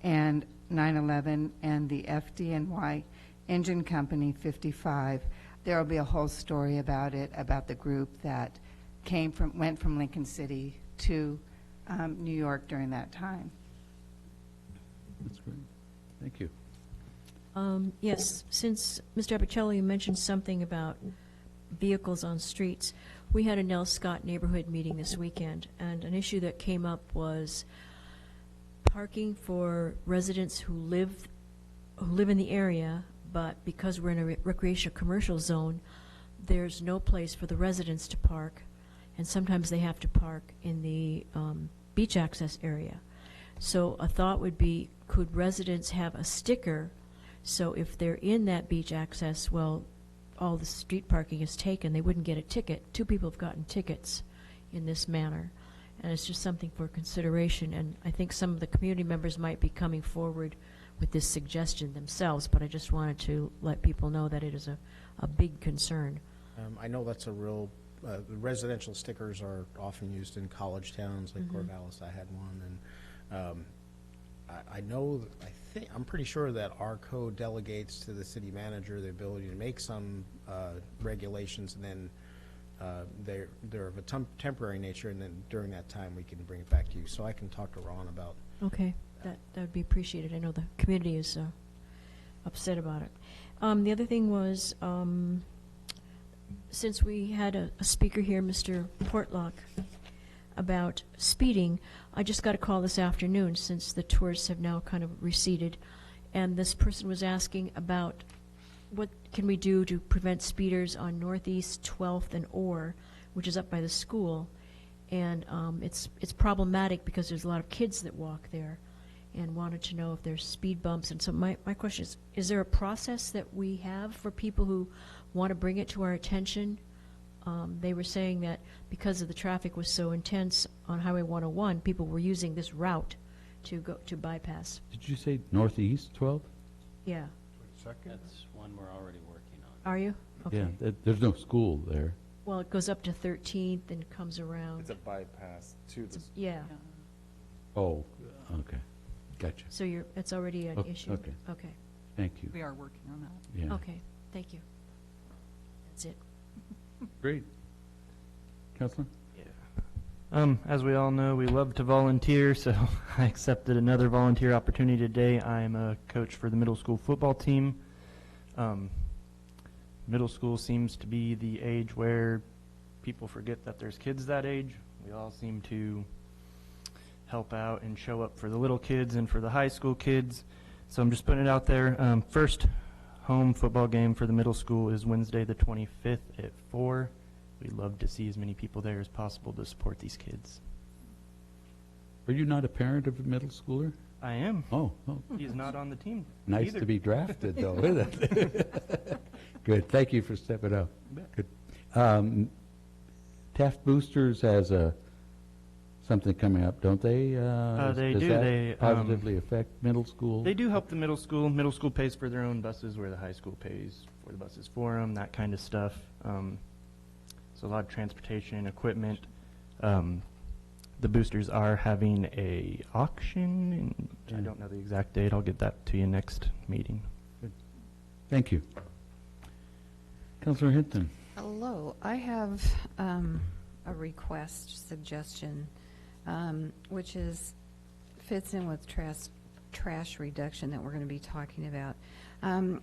and 9/11 and the FDNY Engine Company 55, there will be a whole story about it, about the group that went from Lincoln City to New York during that time. That's great. Thank you. Yes, since Mr. Apicello, you mentioned something about vehicles on streets, we had a Nell Scott neighborhood meeting this weekend, and an issue that came up was parking for residents who live in the area, but because we're in a recreational commercial zone, there's no place for the residents to park, and sometimes they have to park in the beach access area. So a thought would be, could residents have a sticker so if they're in that beach access, well, all the street parking is taken, they wouldn't get a ticket. 2 people have gotten tickets in this manner, and it's just something for consideration, and I think some of the community members might be coming forward with this suggestion themselves, but I just wanted to let people know that it is a big concern. I know that's a real, the residential stickers are often used in college towns like Corvallis. I had one, and I know, I'm pretty sure that our code delegates to the city manager the ability to make some regulations, and then they're of a temporary nature, and then during that time we can bring it back to you. So I can talk to Ron about. Okay, that would be appreciated. I know the community is upset about it. The other thing was, since we had a speaker here, Mr. Portlock, about speeding, I just got a call this afternoon since the tourists have now kind of receded, and this person was asking about what can we do to prevent speeders on Northeast 12th and Orr, which is up by the school. And it's problematic because there's a lot of kids that walk there, and wanted to know if there's speed bumps. And so my question is there a process that we have for people who want to bring it to our attention? They were saying that because of the traffic was so intense on Highway 101, people were using this route to go to bypass. Did you say northeast 12? Yeah. That's one we're already working on. Are you? Okay. Yeah, there's no school there. Well, it goes up to 13th and comes around. It's a bypass to the. Yeah. Oh, okay. Gotcha. So it's already an issue? Okay. Okay. Thank you. We are working on that. Yeah. Okay. Thank you. That's it. Great. Counselor? As we all know, we love to volunteer, so I accepted another volunteer opportunity today. I'm a coach for the middle school football team. Middle school seems to be the age where people forget that there's kids that age. We all seem to help out and show up for the little kids and for the high school kids. So I'm just putting it out there. First home football game for the middle school is Wednesday the 25th at 4. We'd love to see as many people there as possible to support these kids. Are you not a parent of a middle schooler? I am. Oh. He's not on the team. Nice either. to be drafted, though, isn't it? Good. Thank you for stepping up. Good. Taft Boosters has something coming up, don't they? They does do. that They positively affect middle school? They do help the middle school. Middle school pays for their own buses, where the high school pays for the buses for them, that kind of stuff. So a lot of transportation, equipment. The boosters are having a auction, and I don't know the exact date. I'll get that to you next meeting. Good. Thank you. Councilor Hinton. Hello, I have a request, suggestion, which fits in with trash reduction that we're going to be talking about. I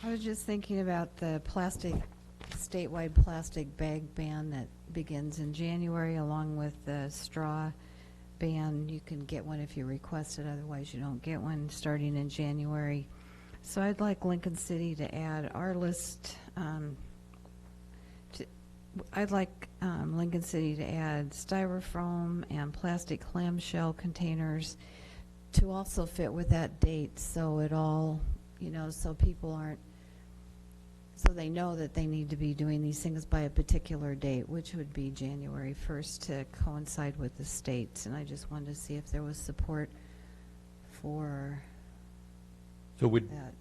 was just thinking about the statewide plastic bag ban that begins in January, along with the straw ban. You can get one if you request it, otherwise you don't get one, starting in January. So I'd like Lincoln City to add our list. I'd like Lincoln City to add styrofoam and plastic clamshell containers to also fit with that date, so it all, so people aren't, so they know that they need to be doing these things by a particular date, which would be January 1st to coincide with the states. And I just wanted to see if there was support for that.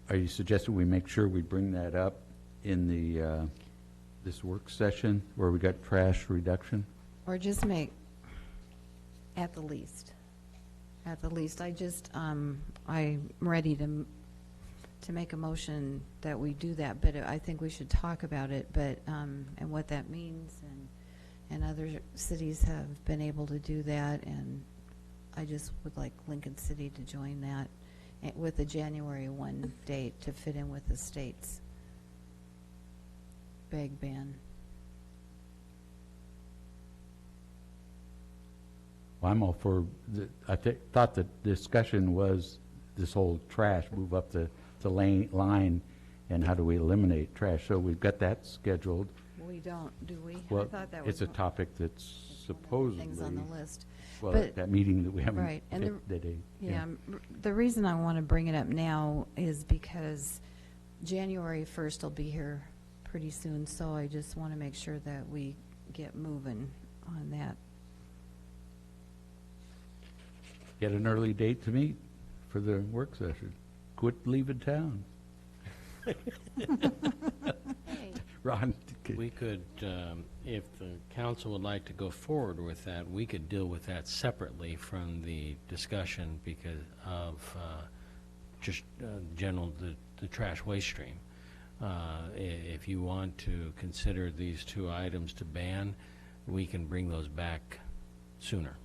Are you suggesting we make sure we bring that up in the this work session where we got trash reduction? Or just make, at the least, I'm ready to make a motion that we do that, but I think we should talk about it, but, and what that means, and other cities have been able to do that, and I just would like Lincoln City to join that with the January 1 date to fit in with the state's bag ban. Well, I'm all for, thought the discussion was this whole trash, move up the line, and how do we eliminate trash? So we've got that scheduled. We don't, do we? Well, I thought that was it's a topic that's supposedly. things on the list. Well, But- that meeting that we haven't Right, and picked the date. Yeah, the reason I want to bring it up now is because January 1st will be here pretty soon, so I just want to make sure that we get moving on that. Get an early date to meet for the work session. Quit leaving town. Ron? We could, if the council would like to go forward with that, we could deal with that separately from the discussion because of just the trash waste stream. If you want to consider these two items to ban, we can bring those back sooner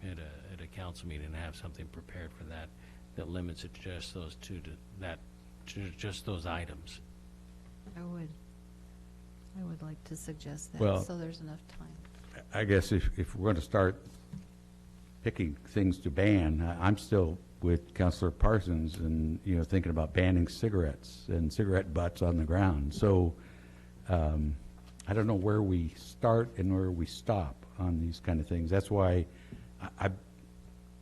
at a council meeting and have something prepared for that limits it to just those two, just those items. I would like to suggest that, Well, so there's enough time. I guess if we're going to start picking things to ban, I'm still with Councilor Parsons and, thinking about banning cigarettes and cigarette butts on the ground. So I don't know where we start and where we stop on these kind of things. That's why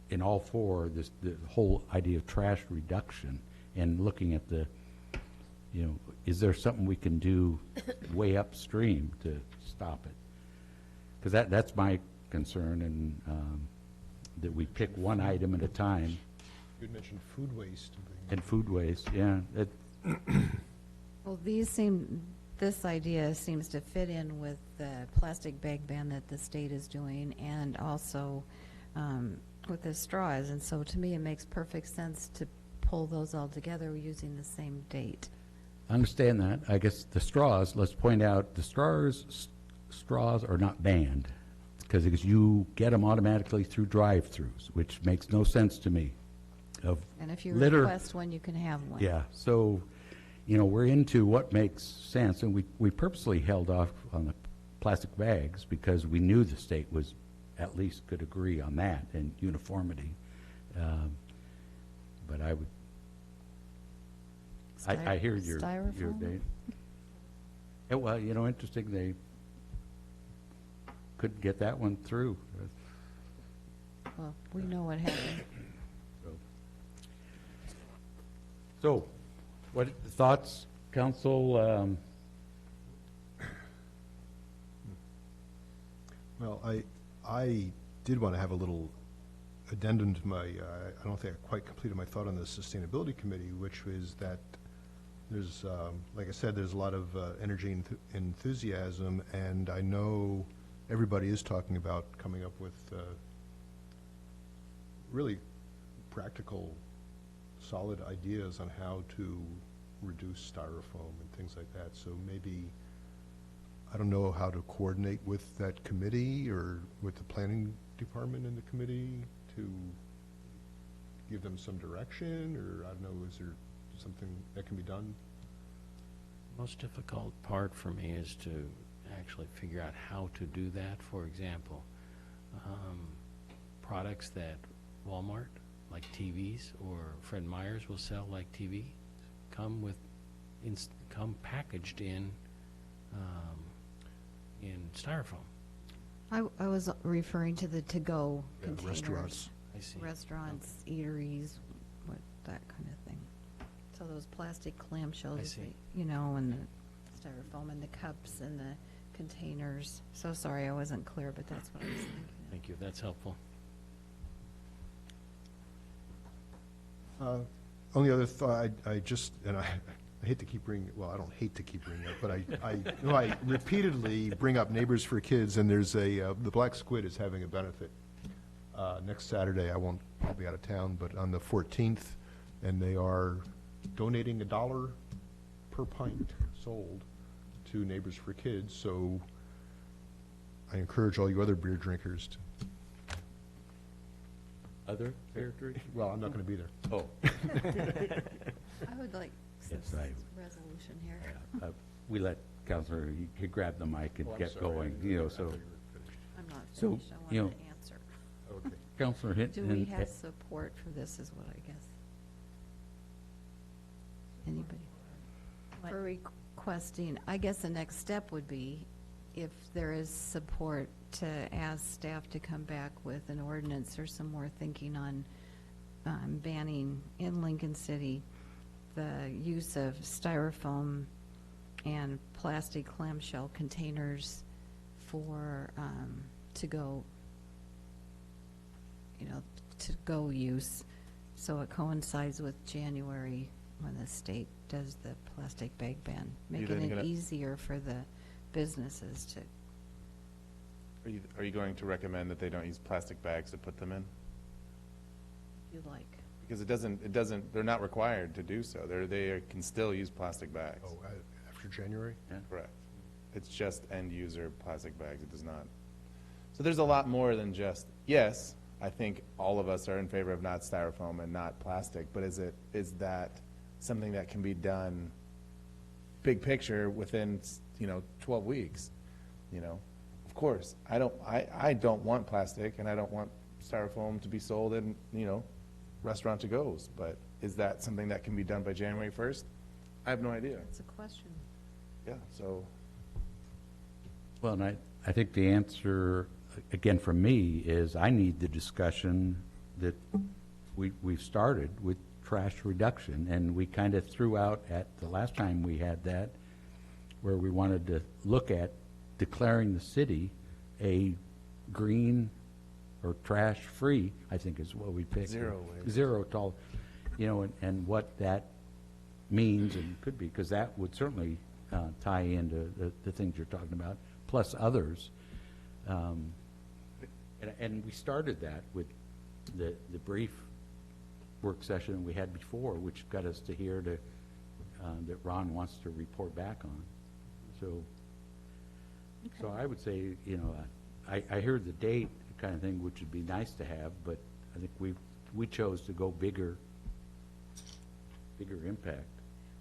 in all four, the whole idea of trash reduction and looking at the, is there something we can do way upstream to stop it? Because that's my concern, and that we pick one item at a time. You had mentioned food waste. And food waste, yeah. Well, this idea seems to fit in with the plastic bag ban that the state is doing, and also with the straws. And so to me, it makes perfect sense to pull those all together using the same date. I understand that. I guess the straws, let's point out, the straws are not banned, because you get them automatically through drive-throughs, which makes no sense to me. And if you litter, request one, you can have one. Yeah, so, we're into what makes sense, and we purposely held off on the plastic bags because we knew the state was, at least could agree on that and uniformity. But I would, I hear your date. Yeah, well, interesting, they couldn't get that one through. Well, we know what happened. So, what thoughts, council? Well, I did want to have a little addendum to my, I don't think I quite completed my thought on the Sustainability Committee, which was that there's, like I said, there's a lot of energy and enthusiasm, and I know everybody is talking about coming up with really practical, solid ideas on how to reduce styrofoam and things like that. So maybe, I don't know how to coordinate with that committee or with the planning department in the committee to give them some direction, or I don't know, is there something that can be done? Most difficult part for me is to actually figure out how to do that. For example, products that Walmart, like TVs, or Fred Meyer's will sell like TV, come packaged in styrofoam. I was referring to the to-go containers. Restaurants. I see. Restaurants, eateries, that kind of thing. So those plastic clamshells, see. and the styrofoam and the cups and the containers. So sorry, I wasn't clear, but that's what I was thinking. Thank you, that's helpful. Only other thought, I just, and I hate to keep bringing, well, I don't hate to keep bringing it, but I repeatedly bring up Neighbors for Kids, and there's the Black Squid is having a benefit next Saturday. I'll be out of town, but on the 14th, and they are donating $1 per pint sold to Neighbors for Kids, so I encourage all you other beer drinkers to. Other characters? Well, I'm not going to be there. Oh. I would like some Yes, resolution here. We let Counselor, he grab the mic and get going, so. I'm not So, finished. I wanted to answer. Okay. Counselor Hinton. Do we have support for this is what I guess. Anybody? For requesting, I guess the next step would be, if there is support, to ask staff to come back with an ordinance or some more thinking on banning in Lincoln City the use of styrofoam and plastic clamshell containers for to-go use. So it coincides with January when the state does the plastic bag ban, making it easier for the businesses to. Are you going to recommend that they don't use plastic bags to put them in? You like. Because it doesn't, they're not required to do so. They can still use plastic bags. Oh, after January? Yeah. Correct. It's just end-user plastic bags. It does not. So there's a lot more than just, yes, I think all of us are in favor of not styrofoam and not plastic, but is that something that can be done big picture within, 12 weeks, Of course, I don't want plastic, and I don't want styrofoam to be sold in, restaurant to-goes, but is that something that can be done by January 1st? I have no idea. It's a question. Yeah, so Well, and I think the answer, again, from me, is I need the discussion that we've started with trash reduction, and we kind of threw out at the last time we had that, where we wanted to look at declaring the city a green or trash-free, I think is what we picked. Zero waste. Zero to, and what that means and could be, because that would certainly tie into the things you're talking about, plus others. And we started that with the brief work session we had before, which got us to here that Ron wants to report back on. So I would say, I heard the date kind of thing, which would be nice to have, but I think we chose to go bigger impact.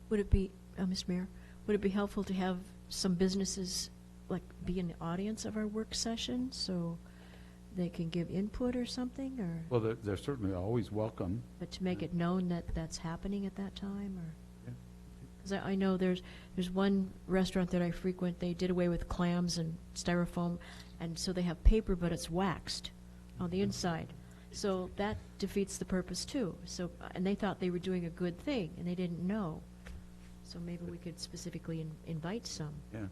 Would it be, Mr. Mayor, would it be helpful to have some businesses like be in the audience of our work session so they can give input or something, or? Well, they're certainly always welcome. But to make it known that that's happening at that time, or? Because I know there's one restaurant that I frequent, they did away with clams and styrofoam, and so they have paper, but it's waxed on the inside. So that defeats the purpose too. So, and they thought they were doing a good thing, and they didn't know. So maybe we could specifically invite some. Yeah.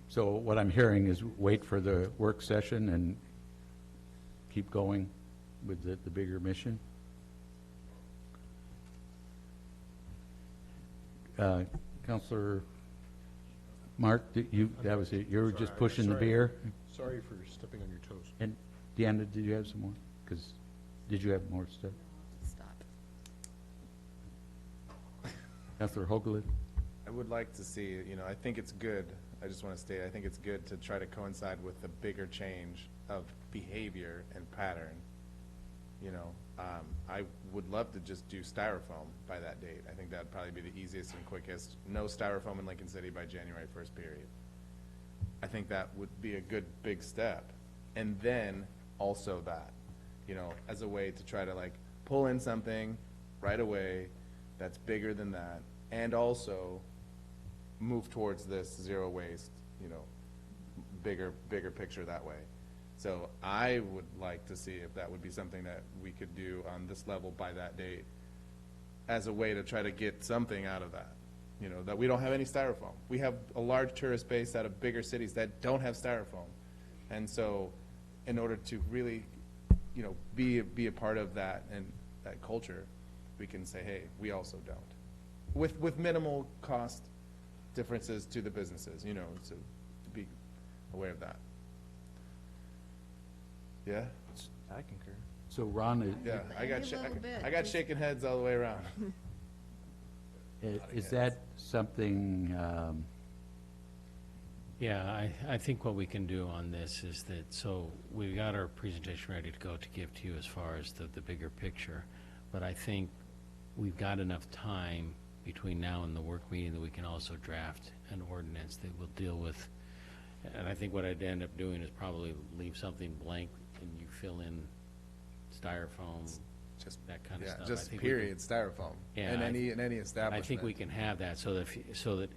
So what I'm hearing is wait for the work session and keep going with the bigger mission. Counselor Mark, that was it. You were just pushing the beer? Sorry for stepping on your toes. And Deanna, did you have some more? Because, did you have more stuff? Stop. Counselor Hoagland? I would like to see, I think it's good, I just want to state, I think it's good to try to coincide with the bigger change of behavior and pattern. I would love to just do styrofoam by that date. I think that'd probably be the easiest and quickest. No styrofoam in Lincoln City by January 1st, period. I think that would be a good big step. And then also that, as a way to try to pull in something right away that's bigger than that, and also move towards this zero waste, bigger picture that way. So I would like to see if that would be something that we could do on this level by that date as a way to try to get something out of that. That we don't have any styrofoam. We have a large tourist base out of bigger cities that don't have styrofoam. And so in order to really, be a part of that and that culture, we can say, hey, we also don't. With minimal cost differences to the businesses, so to be aware of that. Yeah? I concur. So Ron, Yeah, I got shaking heads all the way around. is that something, Yeah, I think what we can do on this is that, so we've got our presentation ready to go to give to you as far as the bigger picture, but I think we've got enough time between now and the work meeting that we can also draft an ordinance that will deal with, and I think what I'd end up doing is probably leave something blank and you fill in styrofoam, Just that kind of stuff. I just think we period, styrofoam, Yeah, in I any establishment. I think we can have that so that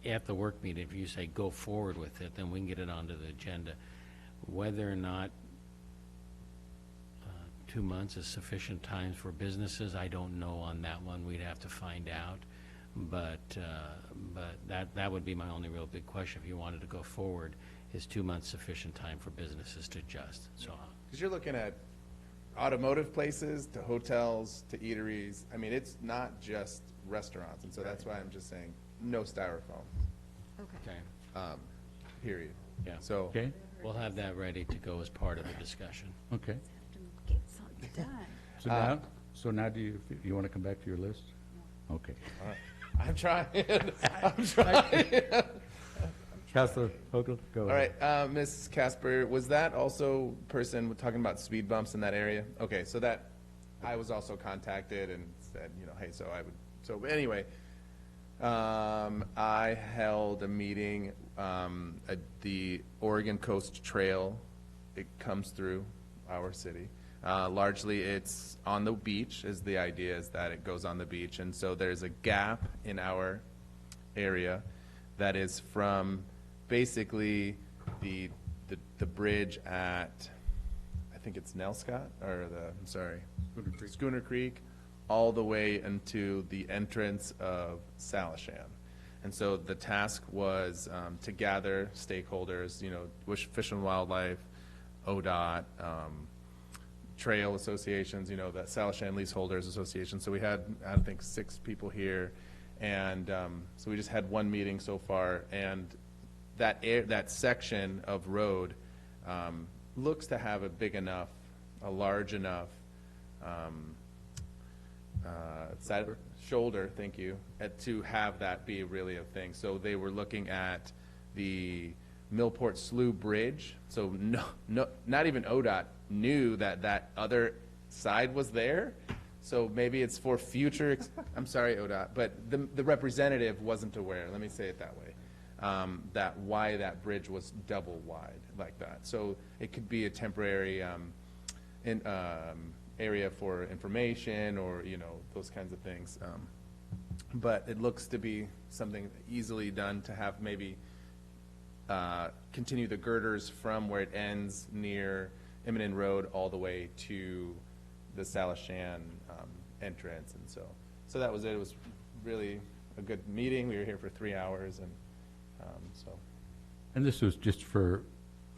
at the work meeting, if you say go forward with it, then we can get it onto the agenda. Whether or not 2 months is sufficient time for businesses, I don't know on that one. We'd have to find out. But that would be my only real big question. If you wanted to go forward, is 2 months sufficient time for businesses to adjust? So, Because you're looking at automotive places to hotels to eateries. I mean, it's not just restaurants, and so that's why I'm just saying no styrofoam. Okay. okay, Period. yeah. So okay? We'll have that ready to go as part of the discussion. Okay. Get something done. So now do you want to come back to your list? Okay. I'm trying. I'm trying. Counselor Hoagland, go All ahead. right, Ms. Casper, was that also person talking about speed bumps in that area? Okay, so that I was also contacted and said, hey, so I would. So anyway, I held a meeting at the Oregon Coast Trail. It comes through our city. Largely, it's on the beach. Is the idea is that it goes on the beach, and so there's a gap in our area that is from basically the bridge at, I think it's Nelscott, or I'm sorry, Schooner Creek, all the way into the entrance of Salishan. And so the task was to gather stakeholders, Fish and Wildlife, ODOT, trail associations, the Salishan Leaseholders Association. So we had, I think, 6 people here. And so we just had one meeting so far. And that section of road looks to have a large enough shoulder, thank you, to have that be really a thing. So they were looking at the Millport Slough Bridge. So not even ODOT knew that other side was there. So maybe it's for future, I'm sorry, ODOT, but the representative wasn't aware, let me say it that way, why that bridge was double wide like that. So it could be a temporary area for information or, those kinds of things. But it looks to be something easily done to have maybe continue the girders from where it ends near Immonen Road all the way to the Salishan entrance. And so that was it. It was really a good meeting. We were here for 3 hours, and so. And this was just for,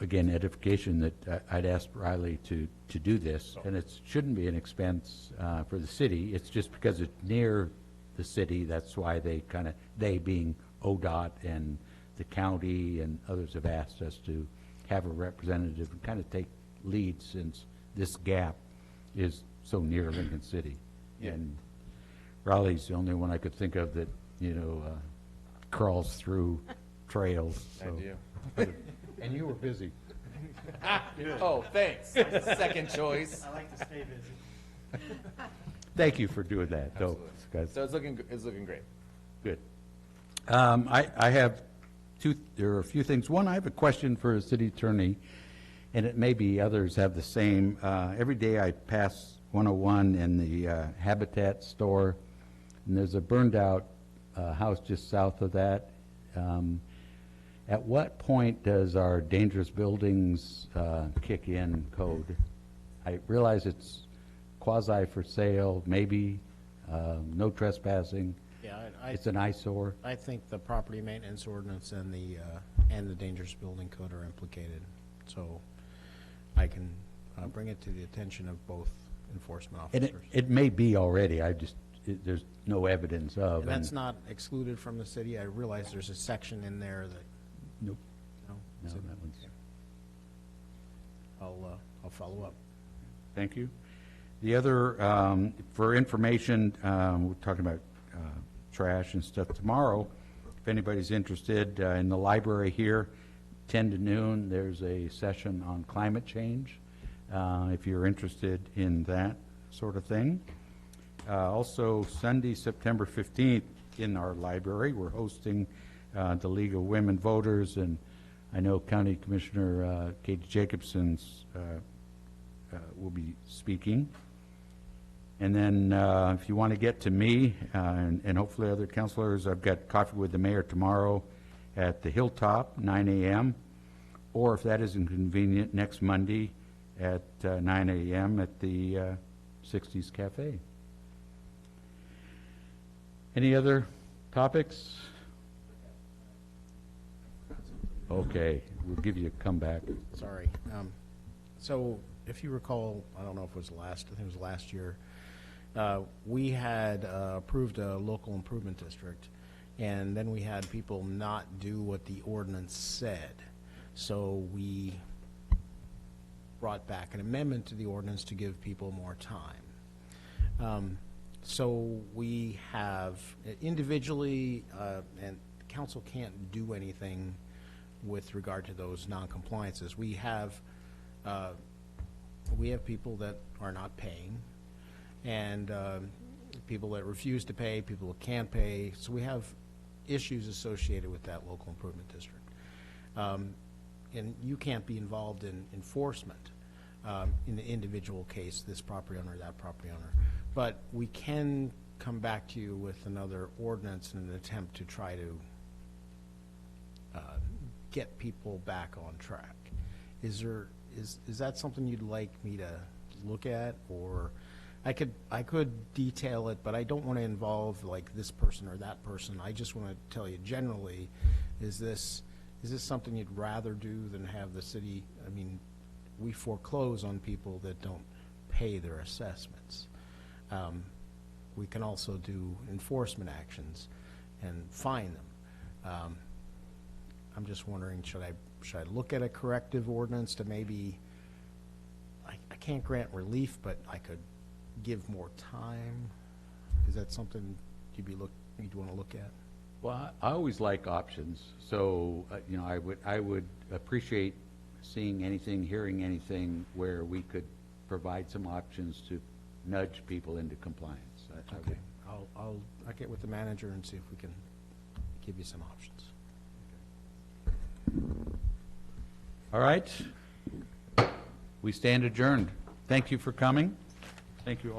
again, edification, that I'd asked Riley to do this, and it shouldn't be an expense for the city. It's just because it's near the city, that's why they being ODOT and the county and others have asked us to have a representative and kind of take lead, since this gap is so near Lincoln City. Yeah. And Raleigh's the only one I could think of that, crawls through trails. So. I do. And you were busy. Oh, thanks. Second choice. I like to stay busy. Thank you for doing that, though, guys. So it's looking great. Good. I have there are a few things. One, I have a question for the city attorney, and it may be others have the same. Every day I pass 101 in the Habitat store, and there's a burned out house just south of that. At what point does our dangerous buildings kick in code? I realize it's quasi for sale, maybe no trespassing. Yeah, It's an eyesore. I think the property maintenance ordinance and the dangerous building code are implicated. So I can bring it to the attention of both enforcement And officers. it may be already, there's no evidence of. And that's not excluded from the city. I realize there's a section in there that. Nope. No, No, so that one's. I'll follow up. Thank you. The other, for information, we're talking about trash and stuff tomorrow. If anybody's interested, in the library here, 10 to noon, there's a session on climate change, if you're interested in that sort of thing. Also, Sunday, September 15th, in our library, we're hosting the League of Women Voters, and I know County Commissioner Katie Jacobson's will be speaking. And then if you want to get to me and hopefully other councilors, I've got coffee with the mayor tomorrow at the Hilltop, 9 a.m. Or if that isn't convenient, next Monday at 9 a.m. at the 60s Cafe. Any other topics? Okay, we'll give you a comeback. Sorry. So if you recall, I don't know if it was I think it was last year, we had approved a local improvement district, and then we had people not do what the ordinance said. So we brought back an amendment to the ordinance to give people more time. So we have individually, and council can't do anything with regard to those non-compliances. We have people that are not paying, and people that refuse to pay, people that can't pay. So we have issues associated with that local improvement district. And you can't be involved in enforcement in the individual case, this property owner, that property owner. But we can come back to you with another ordinance in an attempt to try to get people back on track. Is that something you'd like me to look at, or I could detail it, but I don't want to involve like this person or that person. I just want to tell you generally, is this something you'd rather do than have the city? I mean, we foreclose on people that don't pay their assessments. We can also do enforcement actions and fine them. I'm just wondering, should I look at a corrective ordinance to maybe, I can't grant relief, but I could give more time? Is that something you'd want to look at? Well, I always like options, so, I would appreciate seeing anything, hearing anything where we could provide some options to nudge people into compliance. I would- Okay, I'll get with the manager and see if we can give you some options. All right. We stand adjourned. Thank you for coming. Thank you all.